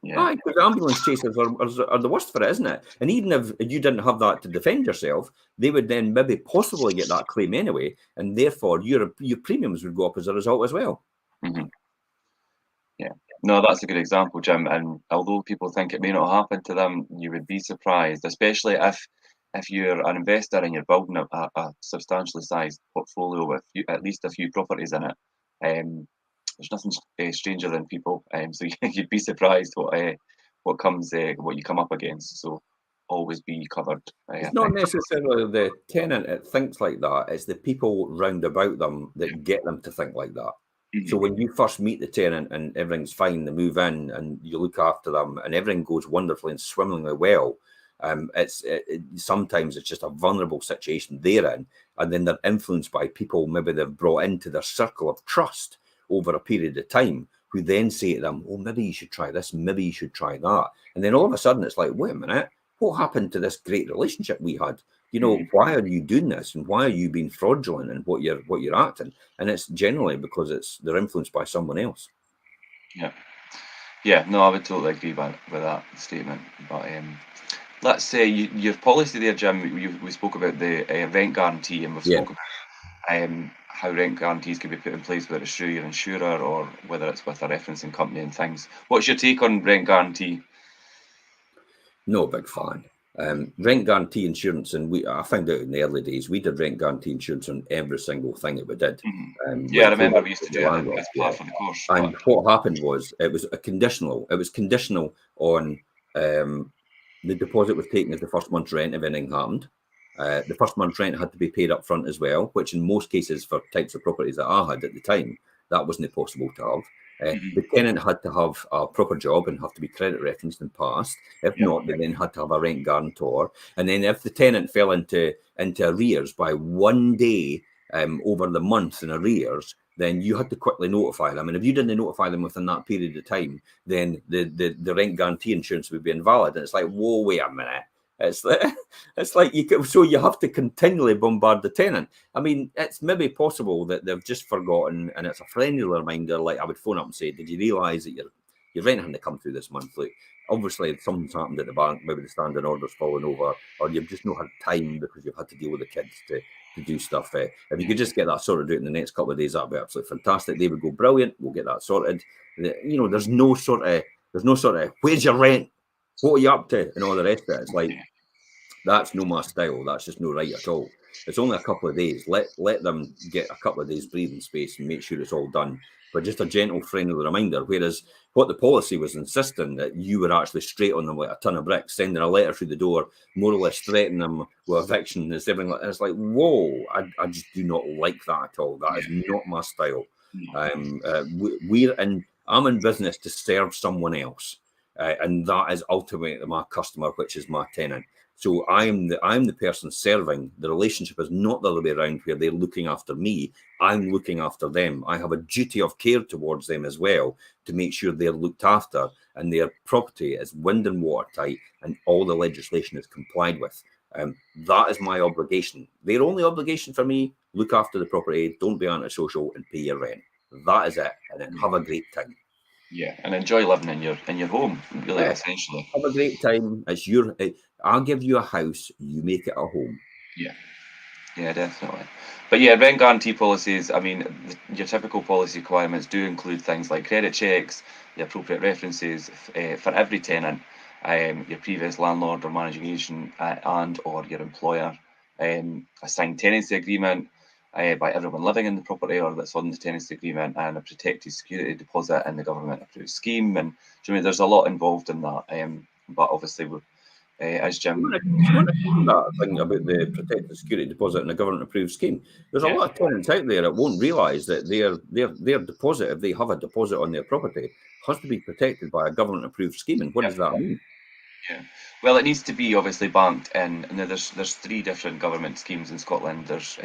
Yeah, because ambulance chasers are the worst for it, isn't it? And even if you didn't have that to defend yourself, they would then maybe possibly get that claim anyway, and therefore your premiums would go up as a result as well. Yeah, no, that's a good example, Jim. And although people think it may not happen to them, you would be surprised, especially if you're an investor and you're building a substantially sized portfolio with at least a few properties in it. There's nothing stranger than people, so you'd be surprised what you come up against. So always be covered. It's not necessarily the tenant that thinks like that; it's the people round about them that get them to think like that. So when you first meet the tenant and everything's fine, they move in and you look after them and everything goes wonderfully and swimmingly well. Sometimes it's just a vulnerable situation they're in, and then they're influenced by people maybe they've brought into their circle of trust over a period of time, who then say to them, oh, maybe you should try this, maybe you should try that. And then all of a sudden it's like, wait a minute, what happened to this great relationship we had? You know, why are you doing this? And why are you being fraudulent and what you're acting? And it's generally because they're influenced by someone else. Yeah. Yeah, no, I would totally agree with that statement. But let's say your policy there, Jim. We spoke about the rent guarantee, and we've Yeah. spoken about how rent guarantees can be put in place, whether it's through your insurer or whether it's with a referencing company and things. What's your take on rent guarantee? No big fan. Rent guarantee insurance, and I found out in the early days, we did rent guarantee insurance on every single thing that we did. Yeah, I Right through remember we used with to the do it landlord, as part of the course. And what happened was it was conditional on the deposit was taken as the first month's rent if anything happened. The first month's rent had to be paid up front as well, which in most cases for types of properties that I had at the time, that wasn't possible to have. The tenant had to have a proper job and have to be credit referenced and passed. If not, they then had to have a rent guarantor. And then if the tenant fell into arrears by 1 day over the month in arrears, then you had to quickly notify them. And if you didn't notify them within that period of time, then the rent guarantee insurance would be invalid. And it's like, whoa, wait a minute. It's like so you have to continually bombard the tenant. I mean, it's maybe possible that they've just forgotten, and it's a friendly reminder. Like I would phone up and say, "Did you realise that your rent hadn't come through this month? Like, obviously something's happened at the bank. Maybe the standing order's fallen over, or you've just not had time because you've had to deal with the kids to do stuff. If you could just get that sorted out in the next couple of days, that'd be absolutely fantastic. They would go brilliant. We'll get that sorted. There's no sort of where's your rent? What are you up to? And all the rest of it. It's like that's no my style. That's just no right at all. It's only a couple of days. Let them get a couple of days breathing space and make sure it's all done. But just a gentle, friendly reminder. Whereas what the policy was insisting that you were actually straight on them like a ton of bricks, sending a letter through the door, more or less threatening them with eviction and everything like that. It's like, whoa, I just do not like that at all. That is not my style. I'm in business to serve someone else. And that is ultimately my customer, which is my tenant. So I'm the person serving. The relationship is not the other way around where they're looking after me. I'm looking after them. I have a duty of care towards them as well to make sure they're looked after and their property is wind and watertight and all the legislation is complied with. That is my obligation. Their only obligation for me, look after the property, don't be antisocial and pay your rent. That is it. And then have a great time. Yeah, and enjoy living in your home, really, essentially. Have a great time. I'll give you a house, you make it a home. Yeah, definitely. But yeah, rent guarantee policies, I mean, your typical policy requirements do include things like credit checks, the appropriate references for every tenant, your previous landlord or managing agent and or your employer, a signed tenancy agreement by everyone living in the property or that's on the tenancy agreement, and a protected security deposit in the government approved scheme. And there's a lot involved in that. But obviously, as Jim, that thing about the protected security deposit in a government approved scheme. There's a lot of tenants out there that won't realise that their deposit, if they have a deposit on their property, has to be protected by a government approved scheme. And what does that mean? Yeah, well, it needs to be obviously banked in, and there's 3 different government schemes in Scotland. There's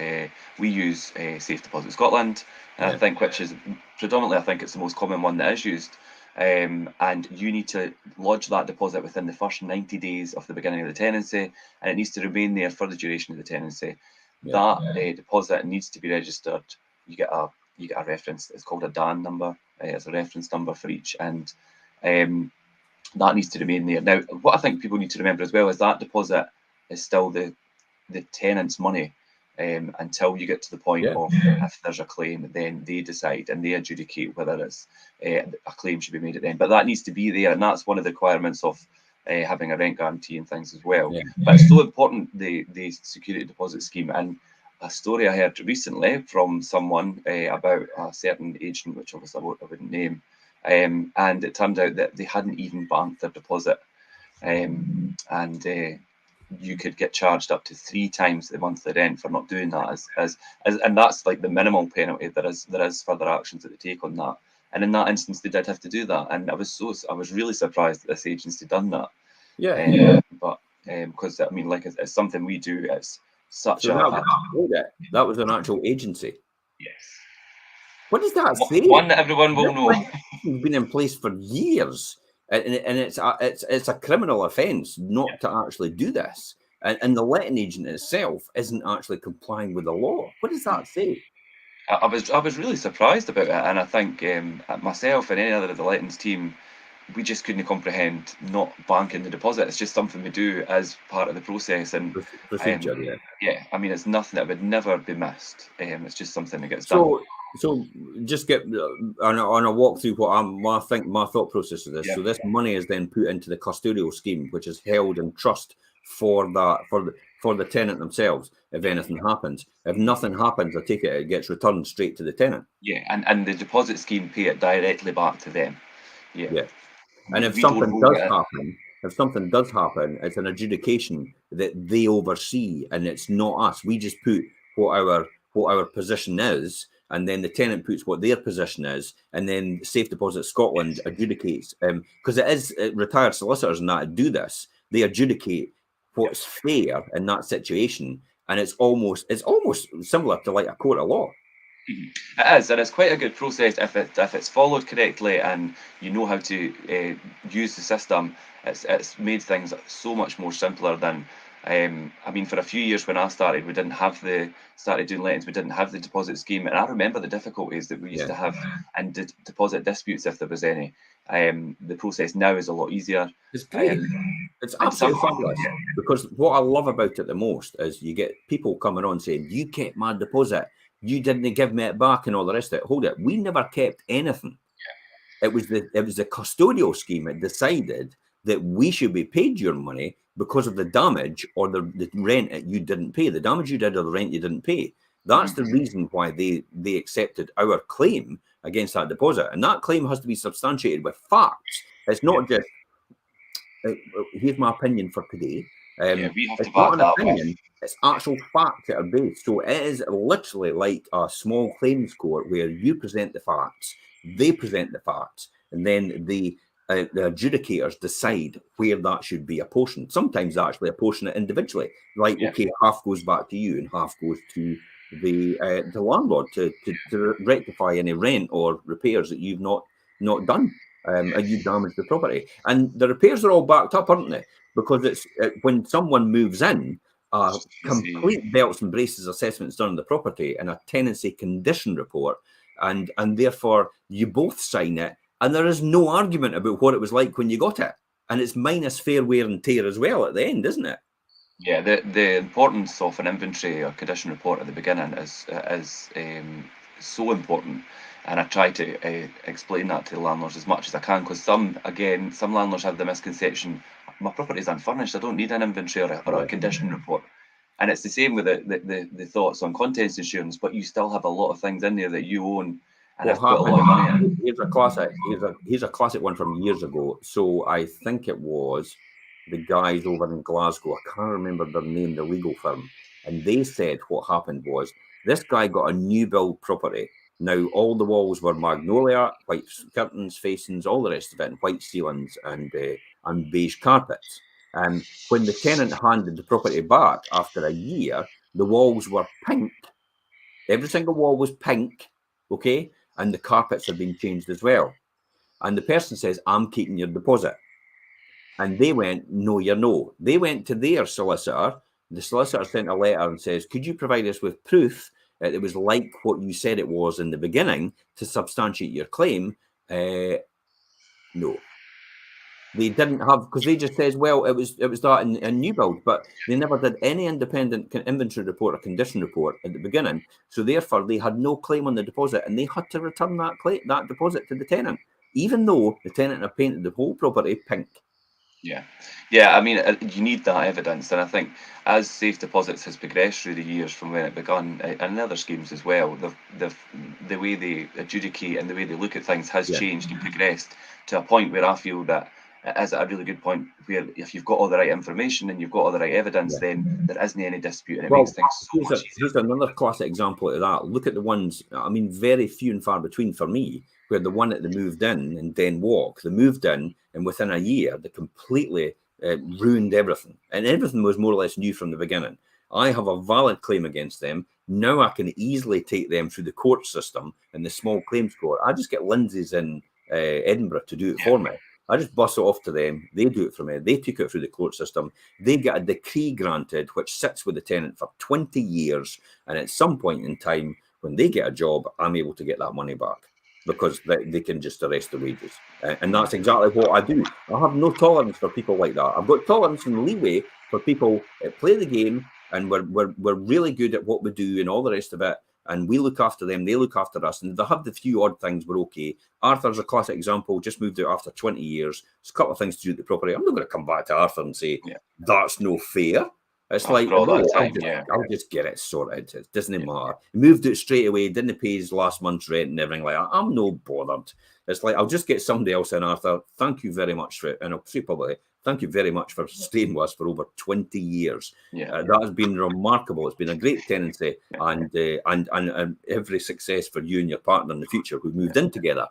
we use Safe Deposit Scotland, and I think which is predominantly, I think it's the most common one that is used. And you need to lodge that deposit within the first 90 days of the beginning of the tenancy, and it needs to remain there for the duration of the tenancy. That deposit needs to be registered. You get a reference. It's called a DAN number. It's a reference number for each, and that needs to remain there. Now, what I think people need to remember as well is that deposit is still the tenant's money until you get to the point of if there's a claim, then they decide and they adjudicate whether it's a claim should be made at the end. But that needs to be there, and that's one of the requirements of having a rent guarantee and things as well. But it's so important, the security deposit scheme. And a story I heard recently from someone about a certain agent, which obviously I wouldn't name, and it turned out that they hadn't even banked their deposit, and you could get charged up to 3 times the monthly rent for not doing that, and that's like the minimal penalty there is further actions that they take on that. And in that instance, they did have to do that, and I was really surprised that this agency done that. But because I mean, like it's something we do. It's such that was an actual agency. Yes. What does that say? One that everyone will know. It's been in place for years, and it's a criminal offence not to actually do this. And the letting agent itself isn't actually complying with the law. What does that say? I was really surprised about it, and I think myself and any other of the lettings team we just couldn't comprehend not banking the deposit. It's just something we do as part of the process, and procedure. yeah, I mean, it's nothing that would never be missed. It's just something that gets done. So just get on a walk through what my thought process of this. Yeah. So this money is then put into the custodial scheme, which is held in trust for the tenant themselves. If anything happens, if nothing happens, I take it gets returned straight to the tenant. Yeah, and the deposit scheme pay it directly back to them. Yeah. And if something does happen, it's an adjudication that they oversee, and it's not us. We just put what our position is, and then the tenant puts what their position is, and then Safe Deposit Scotland adjudicates. Because it is retired solicitors and that do this. They adjudicate what's fair in that situation, and it's almost similar to like a court of law. It is, and it's quite a good process if it's followed correctly and you know how to use the system. It's made things so much more simpler than. I mean, for a few years when I started, we didn't have started doing lettings. We didn't have the deposit scheme, and I remember the difficulties that we used to have in deposit disputes if there was any. The process now is a lot easier. It's great. It's absolutely fabulous. Because what I love about it the most is you get people coming on saying, "You kept my deposit. You didn't give me it back," and all the rest of it. Hold it. We never kept anything. It was the custodial scheme that decided that we should be paid your money because of the damage or the rent that you didn't pay, the damage you did or the rent you didn't pay. That's the reason why they accepted our claim against that deposit. And that claim has to be substantiated with facts. It's not just, here's my opinion for today. We have to back that opinion. It's actual facts that are based. So it is literally like a small claims court where you present the facts, they present the facts, and then the adjudicators decide where that should be apportioned. Sometimes they actually apportion it individually. Like, okay, half goes back to you and half goes to the landlord to rectify any rent or repairs that you've not done. And you damage the property. And the repairs are all backed up, aren't they? Because it's when someone moves in, complete belts and braces assessments done on the property and a tenancy condition report, and therefore you both sign it, and there is no argument about what it was like when you got it, and it's minus fair wear and tear as well at the end, isn't it? Yeah, the importance of an inventory or condition report at the beginning is so important. And I try to explain that to the landlords as much as I can, because some landlords have the misconception, my property is unfurnished, I don't need an inventory or a condition report. And it's the same with the thoughts on contents insurance, but you still have a lot of things in there that you own and have put a lot of money in. Here's a classic one from years ago. So I think it was the guys over in Glasgow, I can't remember their name, the legal firm, and they said what happened was this guy got a new build property. Now, all the walls were magnolia, white curtains, facings, all the rest of it, and white ceilings and beige carpets. And when the tenant handed the property back after a year, the walls were pink. Every single wall was pink, okay? And the carpets had been changed as well. And the person says, "I'm keeping your deposit." And they went, "No, you're no." They went to their solicitor. The solicitor sent a letter and says, "Could you provide us with proof that it was like what you said it was in the beginning to substantiate your claim?" No. They didn't have, because they just says, well, it was that in new build, but they never did any independent inventory report or condition report at the beginning. So therefore, they had no claim on the deposit, and they had to return that deposit to the tenant, even though the tenant had painted the whole property pink. Yeah. I mean, you need that evidence, and I think as Safe Deposits has progressed through the years from when it began, and other schemes as well, the way they adjudicate and the way they look at things has changed and progressed to a point where I feel that it is at a really good point where if you've got all the right information and you've got all the right evidence, then there isn't any dispute, and it makes things so much easier. Here's another classic example of that. Look at the ones, I mean, very few and far between for me, where the one that they moved in Den Walk, they moved in, and within a year, they completely ruined everything. And everything was more or less new from the beginning. I have a valid claim against them. Now I can easily take them through the court system and the small claims court. I just get Lindsay's in Edinburgh to do it for me. I just bus it off to them. They do it for me. They take it through the court system. They get a decree granted, which sits with the tenant for 20 years. And at some point in time, when they get a job, I'm able to get that money back. because they can just arrest the wages. And that's exactly what I do. I have no tolerance for people like that. I've got tolerance and leeway for people that play the game, and we're really good at what we do and all the rest of it. And we look after them, they look after us, and they have the few odd things, we're okay. Arthur's a classic example, just moved out after 20 years. There's a couple of things to do with the property. I'm not going to come back to Arthur and say, that's no fair. It's After like, all no, that time, I'll just get it sorted. It doesn't matter. He moved it straight away, didn't pay his last month's rent and everything like that. I'm no bothered. It's like, I'll just get somebody else in, Arthur. Thank you very much for it. And I'll say publicly, thank you very much for staying with us for over 20 years. That has been remarkable. It's been a great tenancy, and every success for you and your partner in the future who've moved in together.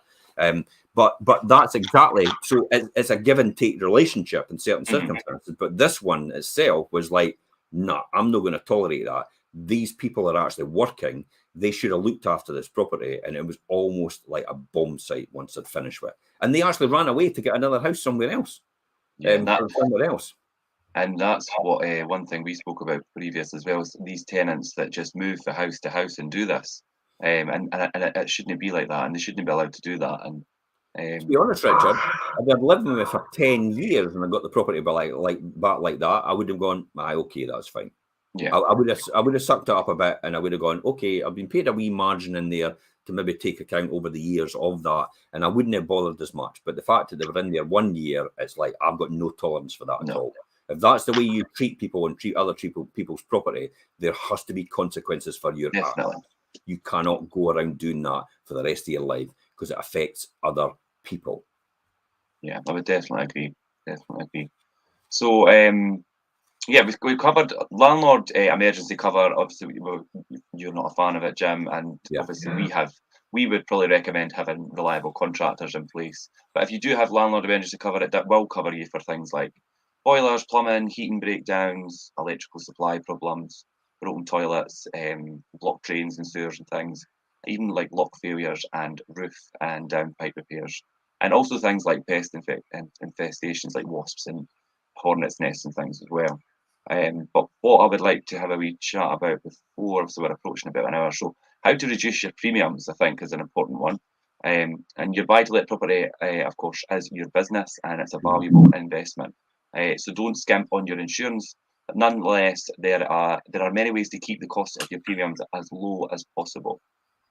But that's exactly, so it's a give and take relationship in certain circumstances. But this one itself was like, nah, I'm not going to tolerate that. These people are actually working. They should have looked after this property, and it was almost like a bomb site once they'd finished with it. And they actually ran away to get another house somewhere else. Somewhere else. And that's what one thing we spoke about previous as well, is these tenants that just move from house to house and do this. And it shouldn't be like that, and they shouldn't be allowed to do that. And to be honest, Richard, if I'd lived with me for 10 years and I got the property back like that, I would have gone, okay, that's fine. I would have sucked it up a bit, and I would have gone, okay, I've been paid a wee margin in there to maybe take account over the years of that, and I wouldn't have bothered as much. But the fact that they were in there 1 year, it's like, I've got no tolerance for that at all. If that's the way you treat people and treat other people's property, there has to be consequences for your actions. You cannot go around doing that for the rest of your life, because it affects other people. Yeah, I would definitely agree. So, we've covered landlord emergency cover. Obviously, you're not a fan of it, Jim, and obviously we would probably recommend having reliable contractors in place. But if you do have landlord emergency cover, that will cover you for things like boilers, plumbing, heating breakdowns, electrical supply problems, broken toilets, blocked drains and sewers and things, even like lock failures and roof and downpipe repairs, and also things like pest infestations like wasps and hornets' nests and things as well. But what I would like to have a wee chat about before, so we're approaching about an hour, so how to reduce your premiums, I think, is an important one. And your buy-to-let property, of course, is your business, and it's a valuable investment. So don't skimp on your insurance. But nonetheless, there are many ways to keep the cost of your premiums as low as possible.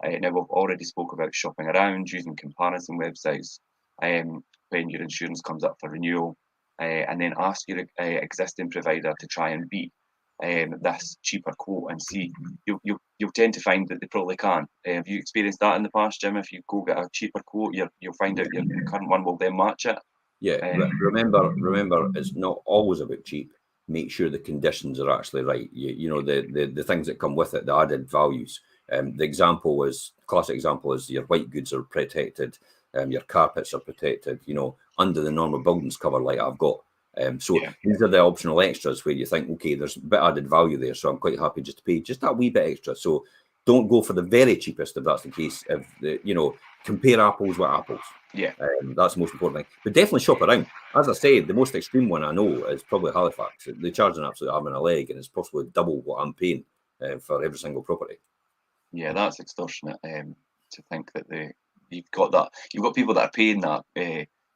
Now, we've already spoke about shopping around, using comparison websites when your insurance comes up for renewal, and then ask your existing provider to try and beat this cheaper quote, and see. You'll tend to find that they probably can't. Have you experienced that in the past, Jim? If you go get a cheaper quote, you'll find out your current one will then match it. Remember, it's not always about cheap. Make sure the conditions are actually right. You know, the things that come with it, the added values. The classic example is your white goods are protected, your carpets are protected, under the normal buildings cover like I've got. These are the optional extras where you think, okay, there's a bit added value there, so I'm quite happy just to pay just that wee bit extra. So don't go for the very cheapest if that's the case. Compare apples with apples. That's the most important thing. But definitely shop around. As I said, the most extreme one I know is probably Halifax. They charge an absolute arm and a leg, and it's possibly double what I'm paying for every single property. Yeah, that's extortionate. To think that you've got people that are paying that.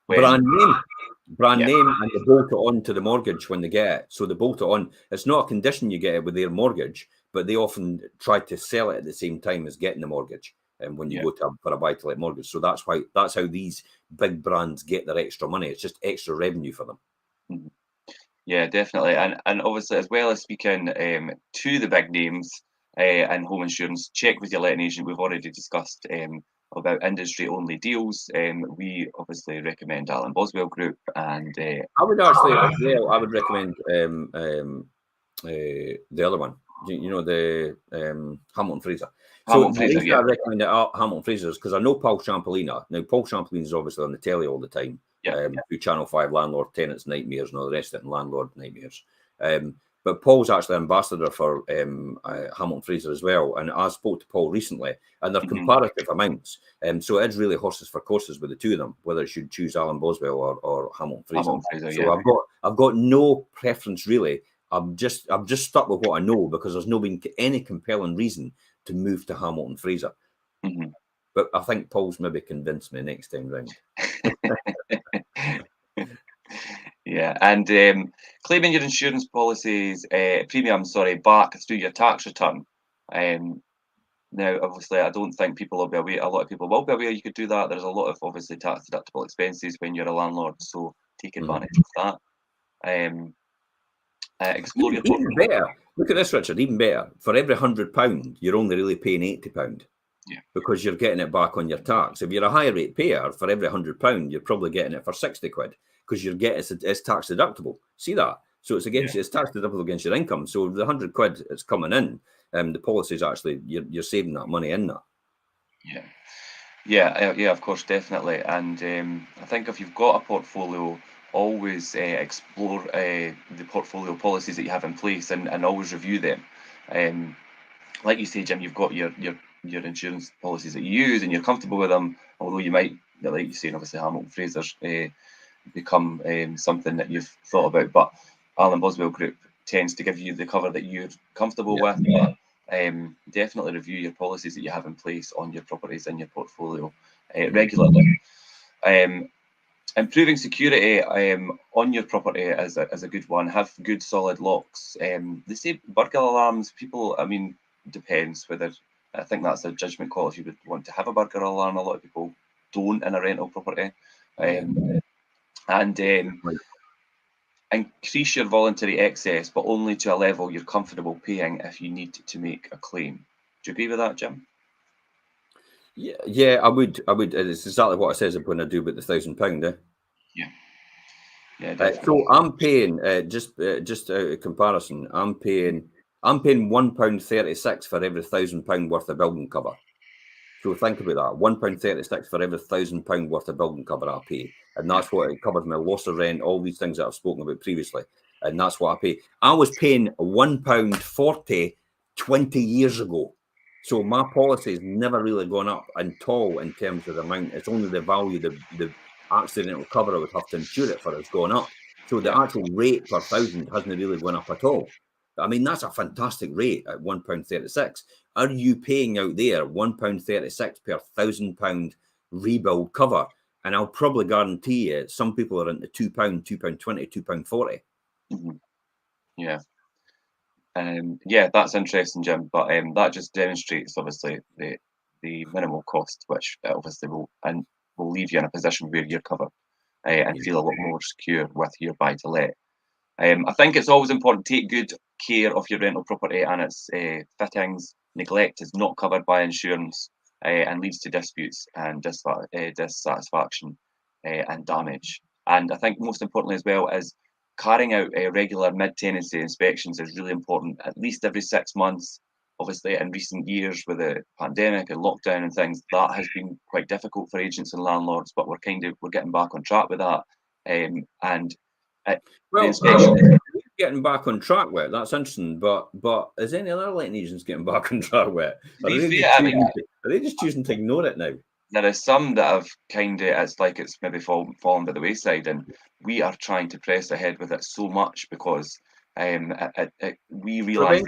Brand name, and they bolt it on to the mortgage when they get it. So they bolt it on. It's not a condition you get it with their mortgage, but they often try to sell it at the same time as getting the mortgage. And when you go for a buy-to-let mortgage, so that's how these big brands get their extra money. It's just extra revenue for them. Yeah, definitely, and obviously, as well as speaking to the big names and home insurance, check with your letting agent. We've already discussed about industry-only deals. We obviously recommend Alan Boswell Group, and I would actually as well. I would recommend the other one. The Hamilton Fraser. I recommend Hamilton Fraser's because I know Paul Champolina. Now, Paul Champolina is obviously on the telly all the time. Through Channel 5, Landlord, Tenants, Nightmares, and all the rest of it, and Landlord Nightmares. But Paul's actually ambassador for Hamilton Fraser as well. And I spoke to Paul recently, and they're comparative amounts. So it's really horses for courses with the two of them, whether it should choose Alan Boswell or Hamilton Fraser. So I've got no preference really. I've just stuck with what I know because there's no been any compelling reason to move to Hamilton Fraser. But I think Paul's maybe convinced me next time round. Yeah, and claiming your insurance policies premiums, back through your tax return. Now, obviously, I don't think people will be aware. A lot of people will be aware you could do that. There's a lot of obviously tax deductible expenses when you're a landlord, so take advantage of that. Explore your Even better. Look at this, Richard. Even better. For every £100, you're only really paying £80. Yeah. Because you're getting it back on your tax. If you're a high rate payer, for every £100, you're probably getting it for 60 quid because you're getting it's tax deductible. See that? So it's against it's tax deductible against your income. So the 100 quid it's coming in, the policy is actually you're saving that money in that. Yeah, of course, definitely. And I think if you've got a portfolio, always explore the portfolio policies that you have in place and always review them. Like you say, Jim, you've got your insurance policies that you use and you're comfortable with them, although you might, like you say, obviously Hamilton Fraser's become something that you've thought about, but Alan Boswell Group tends to give you the cover that you're comfortable with. But definitely review your policies that you have in place on your properties in your portfolio regularly. Improving security on your property is a good one. Have good solid locks. They say burglar alarms. People, I mean, depends whether I think that's a judgment call if you would want to have a burglar alarm. A lot of people don't in a rental property. Increase your voluntary excess, but only to a level you're comfortable paying if you need to make a claim. Do you agree with that, Jim? Yeah, I would. It's exactly what it says I'm going to do with the £1,000. Yeah, definitely. So I'm paying just a comparison. I'm paying £1.36 for every £1,000 worth of building cover. So think about that. £1.36 for every £1,000 worth of building cover I pay. And that's what it covers my loss of rent, all these things that I've spoken about previously. And that's what I pay. I was paying £1.40 20 years ago. So my policy has never really gone up at all in terms of the amount. It's only the value, the accidental cover I would have to insure it for has gone up. So the actual rate per thousand hasn't really gone up at all. I mean, that's a fantastic rate at £1.36. Are you paying out there £1.36 per £1,000 rebuild cover? And I'll probably guarantee you some people are into £2, £2.20, £2.40. Yeah, that's interesting, Jim. But that just demonstrates obviously the minimal cost, which obviously will leave you in a position where you're covered and feel a lot more secure with your buy to let. I think it's always important to take good care of your rental property and its fittings. Neglect is not covered by insurance and leads to disputes and dissatisfaction and damage. And I think most importantly as well is carrying out regular mid-tenancy inspections is really important, at least every 6 months. Obviously, in recent years with the pandemic and lockdown and things, that has been quite difficult for agents and landlords, but we're getting back on track with that. Getting back on track with it, that's interesting. But is any other letting agents getting back on track with it? Are they just choosing to ignore it now? There is some that have it's maybe fallen by the wayside, and we are trying to press ahead with it so much because we realise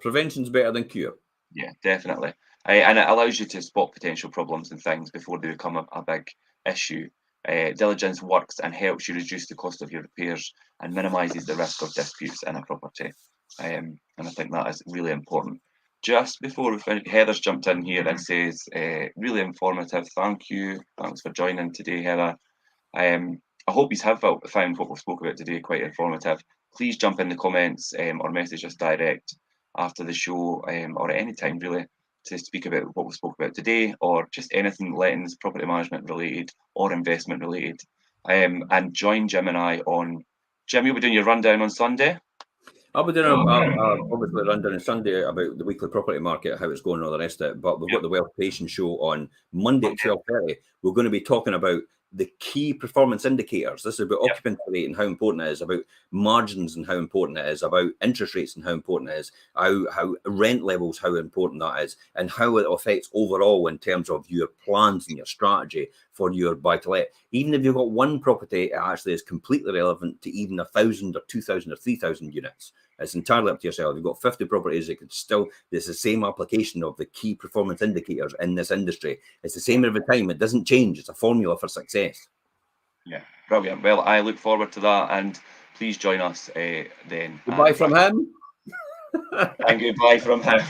prevention's better than cure. Yeah, definitely, and it allows you to spot potential problems and things before they become a big issue. Diligence works and helps you reduce the cost of your repairs and minimises the risk of disputes in a property. And I think that is really important. Just before we finish, Heather's jumped in here and says, really informative. Thank you. Thanks for joining today, Heather. I hope you have found what we spoke about today quite informative. Please jump in the comments or message us direct after the show or at any time, really, to speak about what we spoke about today or just anything lettings, property management related or investment related. And join Jim and I on... Jim, you'll be doing your rundown on Sunday? I'll be doing obviously a rundown on Sunday about the weekly property market, how it's going and all the rest of it. But we've got the Wealth Creation show on Monday at 12:30. We're going to be talking about the key performance indicators. This is about occupancy rate and how important it is, about margins and how important it is, about interest rates and how important it is, how rent levels, how important that is, and how it affects overall in terms of your plans and your strategy for your buy-to-let. Even if you've got one property, it actually is completely relevant to even 1,000 or 2,000 or 3,000 units. It's entirely up to yourself. You've got 50 properties, it could still, it's the same application of the key performance indicators in this industry. It's the same every time. It doesn't change. It's a formula for success. Yeah, brilliant. Well, I look forward to that, and please join us then. Goodbye from him. And goodbye from him.